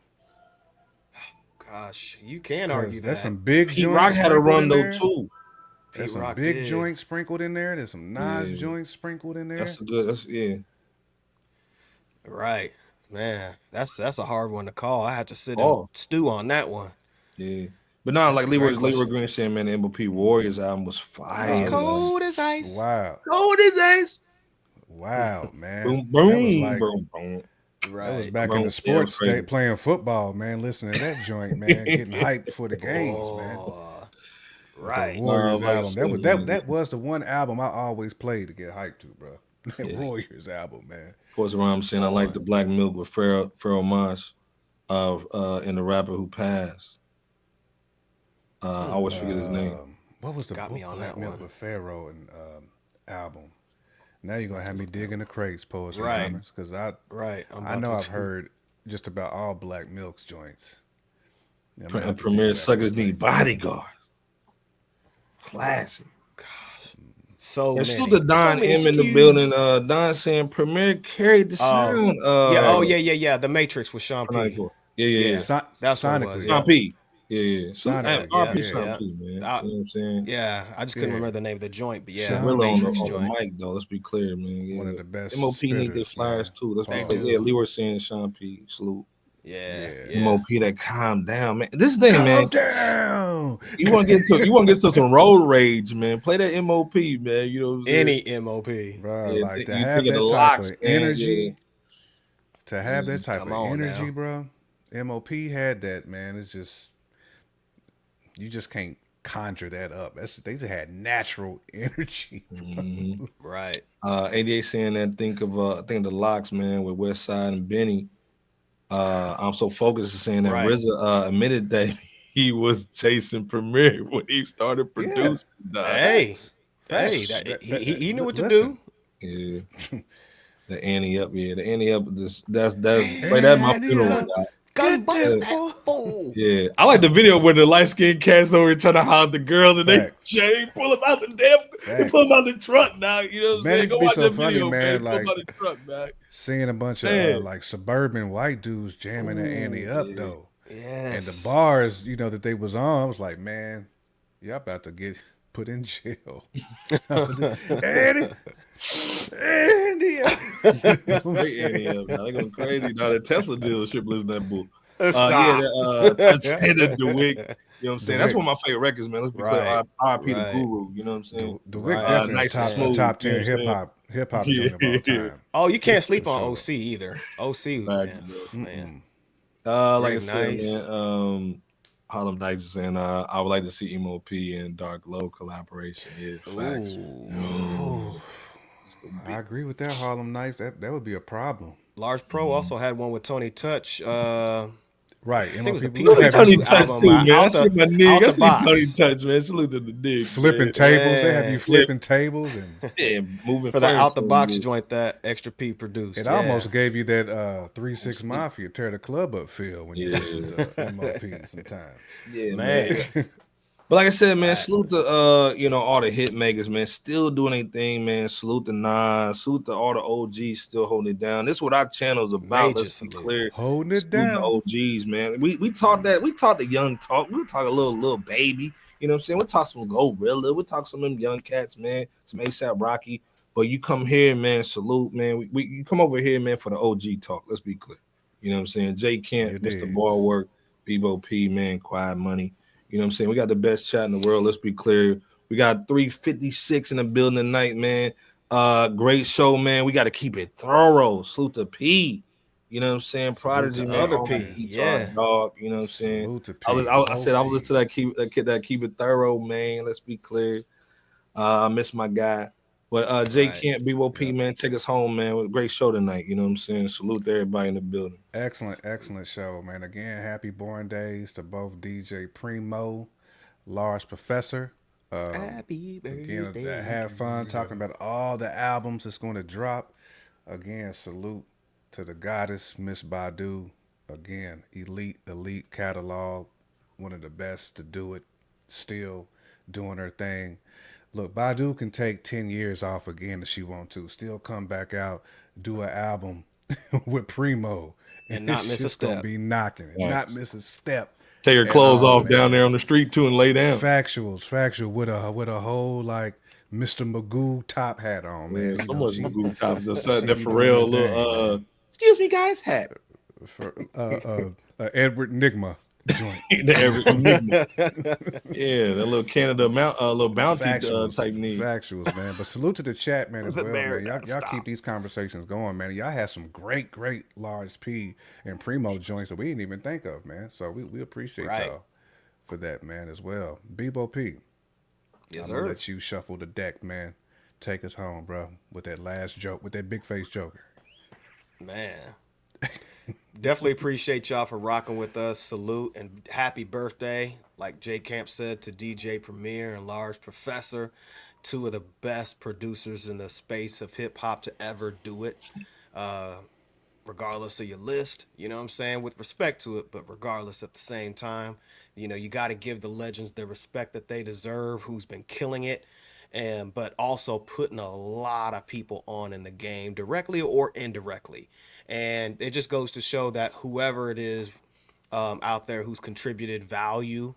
Gosh, you can argue that. There's some big Pete Rock had a run though too. There's some big joints sprinkled in there. There's some Nas joints sprinkled in there. That's good. Right, man. That's a hard one to call. I have to sit and stew on that one. Yeah, but no, like Leroy Green saying, man, the MOP Warriors album was fire. It's cold as ice. Wow. Cold as ice. Wow, man. Boom. Right. I was back in the sports state playing football, man. Listening to that joint, man. Getting hyped for the games, man. Right. The Warriors album. That was the one album I always played to get hyped to, bro. That Warriors album, man. Of course, around I'm saying I like the Black Milk with Pharoah Monch and the rapper who passed. I always forget his name. What was the Black Milk with Pharoah and album? Now you're gonna have me digging the crates, poets, right? Because I know I've heard just about all Black Milk's joints. Premier Suckers Need Bodyguards. Classic. Gosh, so and still the Don M in the building. Don saying Premier carried the sound. Yeah. The Matrix with Sean P. Yeah. That's Sonically. what it was. Sean P. Yeah. Sonic, RP Sean P, man. You know what I'm saying? Yeah, I just couldn't remember the name of the joint, but yeah, really on Matrix the joint. mic though. Let's be clear, man. Yeah. One of the best MOP need their spitters, flyers man. too. Let's be clear. Yeah, Lee was saying Sean P. Salute. Yeah. MOP that calm down, man. This thing, man. Down. You want to get to some road rage, man. Play that MOP, man. You know what I'm saying? Any MOP. Bro, Yeah, like to you have think of that the type locks, of man, energy. To have that type Come of on energy, now. bro. MOP had that, man. It's just you just can't conjure that up. They just had natural energy. Right. 88 saying that think of the locks, man, with Westside and Benny. I'm so focused on saying that RZA admitted that he was chasing Premier when he started producing. Hey, he knew what to do. Yeah. The Annie Up, the Annie Up. That's play that my funeral. Yeah, I like the video where the light skinned cats over here trying to hide the girls and they pull him out the they pull him out the truck now. You know what I'm saying? Go watch that video, man. Pull him out the truck, man. Seeing a bunch of like suburban white dudes jamming the Annie Up though. Yes. And the bars, that they was on, I was like, man, y'all about to get put in jail. Annie up. Annie up now. They going crazy now. The Tesla dealership listen to that bull. Stop. The DeWick. You know what I'm saying? That's one of my favorite records, man. Let's be clear. R.I.P. the Guru. You know what I'm saying? DeWick definitely nice and smooth. top 10 hip hop joint of all time. Oh, you can't sleep on OC either. OC, man. Like I said, man, Harlem Dice is saying I would like to see MOP and Dark Low collaboration. Yeah, facts. I agree with that, Harlem Nights. That would be a problem. Large Pro also had one with Tony Touch. Right. I think it was the Tony Touch too, man. I see my nigga. I see box. Tony Touch, man. Salute to the nigga. Flipping tables. They have you flipping tables and moving for the out the box joint that Extra P produced. It almost gave you that 3-6 Mafia tear the club up feel when you listen to MOP sometimes. Yeah, man. But like I said, man, salute to all the hit makers, man, still doing anything, man. Salute to Nas, salute to all the OGs still holding it down. This is what our channel is about. Let's be clear. Holding it down. The OGs, man. We taught the young talk. We'll talk a little baby. You know what I'm saying? We'll talk some Gorilla. We'll talk some of them young cats, man. Some ASAP Rocky. But you come here, man, salute, man. You come over here, man, for the OG talk. Let's be clear. You know what I'm saying? Jay Kent, Mr. Ballwork, Bebo P, man, Quiet Money. You know what I'm saying? We got the best chat in the world. Let's be clear. We got 356 in the building tonight, man. Great show, man. We got to keep it thorough. Salute to P. You know what I'm saying? Prodigy, man. Other P. Yeah. Dog. You know what I'm saying? I said I was listening to that keep it thorough, man. Let's be clear. I miss my guy. But Jay Kent, BOP, man, take us home, man. With a great show tonight. You know what I'm saying? Salute to everybody in the building. Excellent show, man. Again, happy born days to both DJ Primo, Large Professor. Happy birthday. Again, have fun talking about all the albums that's going to drop. Again, salute to the goddess, Miss Badu. Again, elite catalog. One of the best to do it. Still doing her thing. Look, Badu can take 10 years off again if she want to. Still come back out, do an album with Primo. And not miss a step. Gonna be knocking it. Not miss a step. Take her clothes off down there on the street too and lay down. Factual with a whole like Mr. Magoo top hat on, man. So much Magoo top. That Pharrell little excuse me, guys, hat. Edward Nigma joint. Yeah, that little Canada little bounty type need. Factuals, man. But salute to the chat, man, as well, man. Y'all keep these conversations going, man. Y'all have some great Large P and Primo joints that we didn't even think of, man. So we appreciate y'all for that, man, as well. Bebo P. Yes, I'm sir. gonna let you shuffle the deck, man. Take us home, bro, with that last joke, with that big face joker. Man. Definitely appreciate y'all for rocking with us. Salute and happy birthday, like Jay Camp said, to DJ Premier and Large Professor, two of the best producers in the space of hip hop to ever do it. Regardless of your list, you know what I'm saying, with respect to it, but regardless at the same time, you know, you got to give the legends the respect that they deserve, who's been killing it, but also putting a lot of people on in the game, directly or indirectly. And it just goes to show that whoever it is out there who's contributed value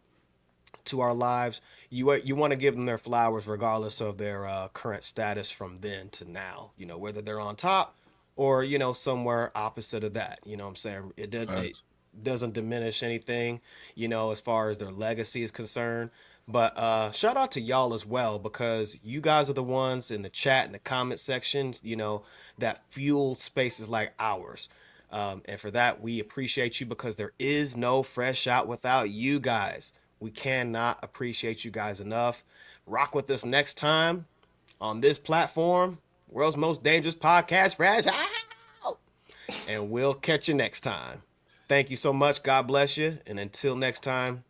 to our lives. You want to give them their flowers regardless of their current status from then to now, you know, whether they're on top or, you know, somewhere opposite of that. You know what I'm saying? It doesn't diminish anything, you know, as far as their legacy is concerned. But shout out to y'all as well, because you guys are the ones in the chat and the comment sections, you know, that fuel spaces like ours. And for that, we appreciate you, because there is no Fresh Out without you guys. We cannot appreciate you guys enough. Rock with us next time on this platform, World's Most Dangerous Podcast, Fresh Out. And we'll catch you next time. Thank you so much. God bless you. And until next time,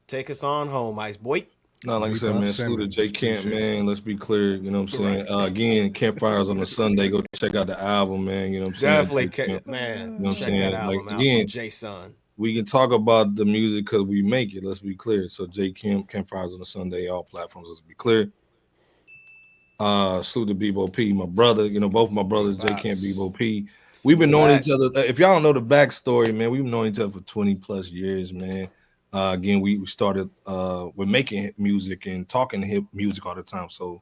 take us on home, Ice Boy. No, like I said, man, salute to J Camp, man. Let's be clear, you know what I'm saying? Again, Campfires on a Sunday. Go check out the album, man. You know what I'm saying? Definitely, man. You know what I'm check saying? that album like, out again, from J-Son. We can talk about the music because we make it. Let's be clear. So J Camp, Campfires on a Sunday, all platforms. Let's be clear. Salute to Bebo P, my brother. You know, both my brothers, J Camp, Bebo P. We've been knowing each other. If y'all don't know the backstory, man, we've known each other for 20 plus years, man. Again, we started with making music and talking hip music all the time. So,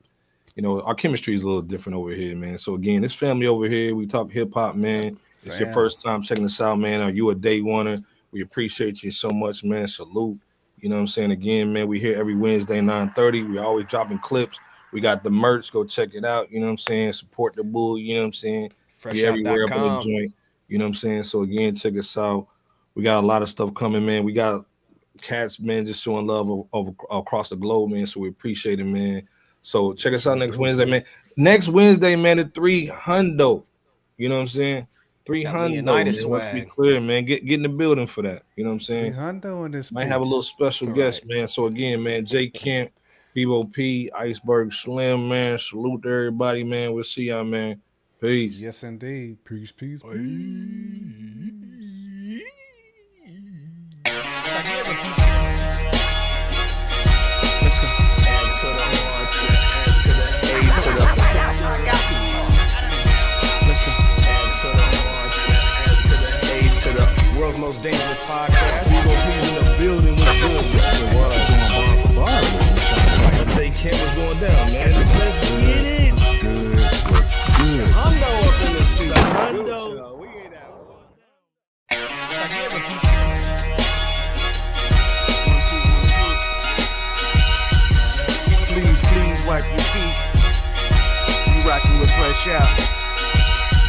you know, our chemistry is a little different over here, man. So again, this family over here, we talk hip hop, man. It's your first time checking us out, man. Are you a day oneer? We appreciate you so much, man. Salute. You know what I'm saying? Again, man, we here every Wednesday, 9:30. We always dropping clips. We got the merch. Go check it out. You know what I'm saying? Support the bull. You know what I'm saying? Be everywhere up in the joint. You know what I'm saying? So again, check us out. We got a lot of stuff coming, man. We got cats, man, just showing love over across the globe, man. So we appreciate it, man. So check us out next Wednesday, man. Next Wednesday, man, at 300. You know what I'm saying? 300. Let's be clear, man. Get in the building for that. You know what I'm saying? 300 in this. Might have a little special guest, man. So again, man, J Camp, Bebo P, Iceberg Slim, man. Salute to everybody, man. We'll see y'all, man. Peace. Yes, indeed. Peace, peace, peace. Let's go. World's Most Dangerous Podcast. We gon' be in the building with good. Bar for bar. J Camp was going down, man. Let's get it. What's good? Hundo up in this studio. Hundo. We ain't out. Please wipe your feet. You rockin' with Fresh Out.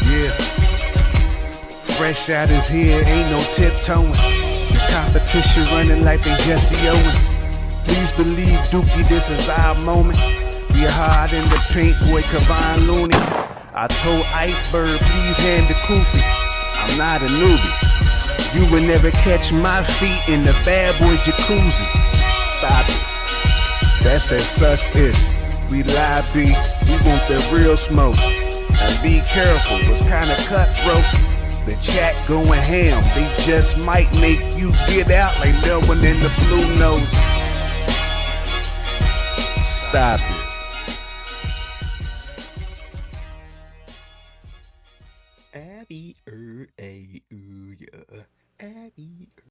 Yeah. Fresh Out is here, ain't no tiptoeing. The competition running like they Jesse Owens. Please believe, Dookie, this is our moment. We are hard in the paint, boy, Kavon Looney. I told Iceberg, please hand the koofy. I'm not a newbie. You will never catch my feet in the bad boy jacuzzi. Stop it. That's that such-ish. We live B, we want the real smoke. And be careful, it's kinda cutthroat. The chat going ham, they just might make you get out like Melvin in the Blue Notes. Stop it.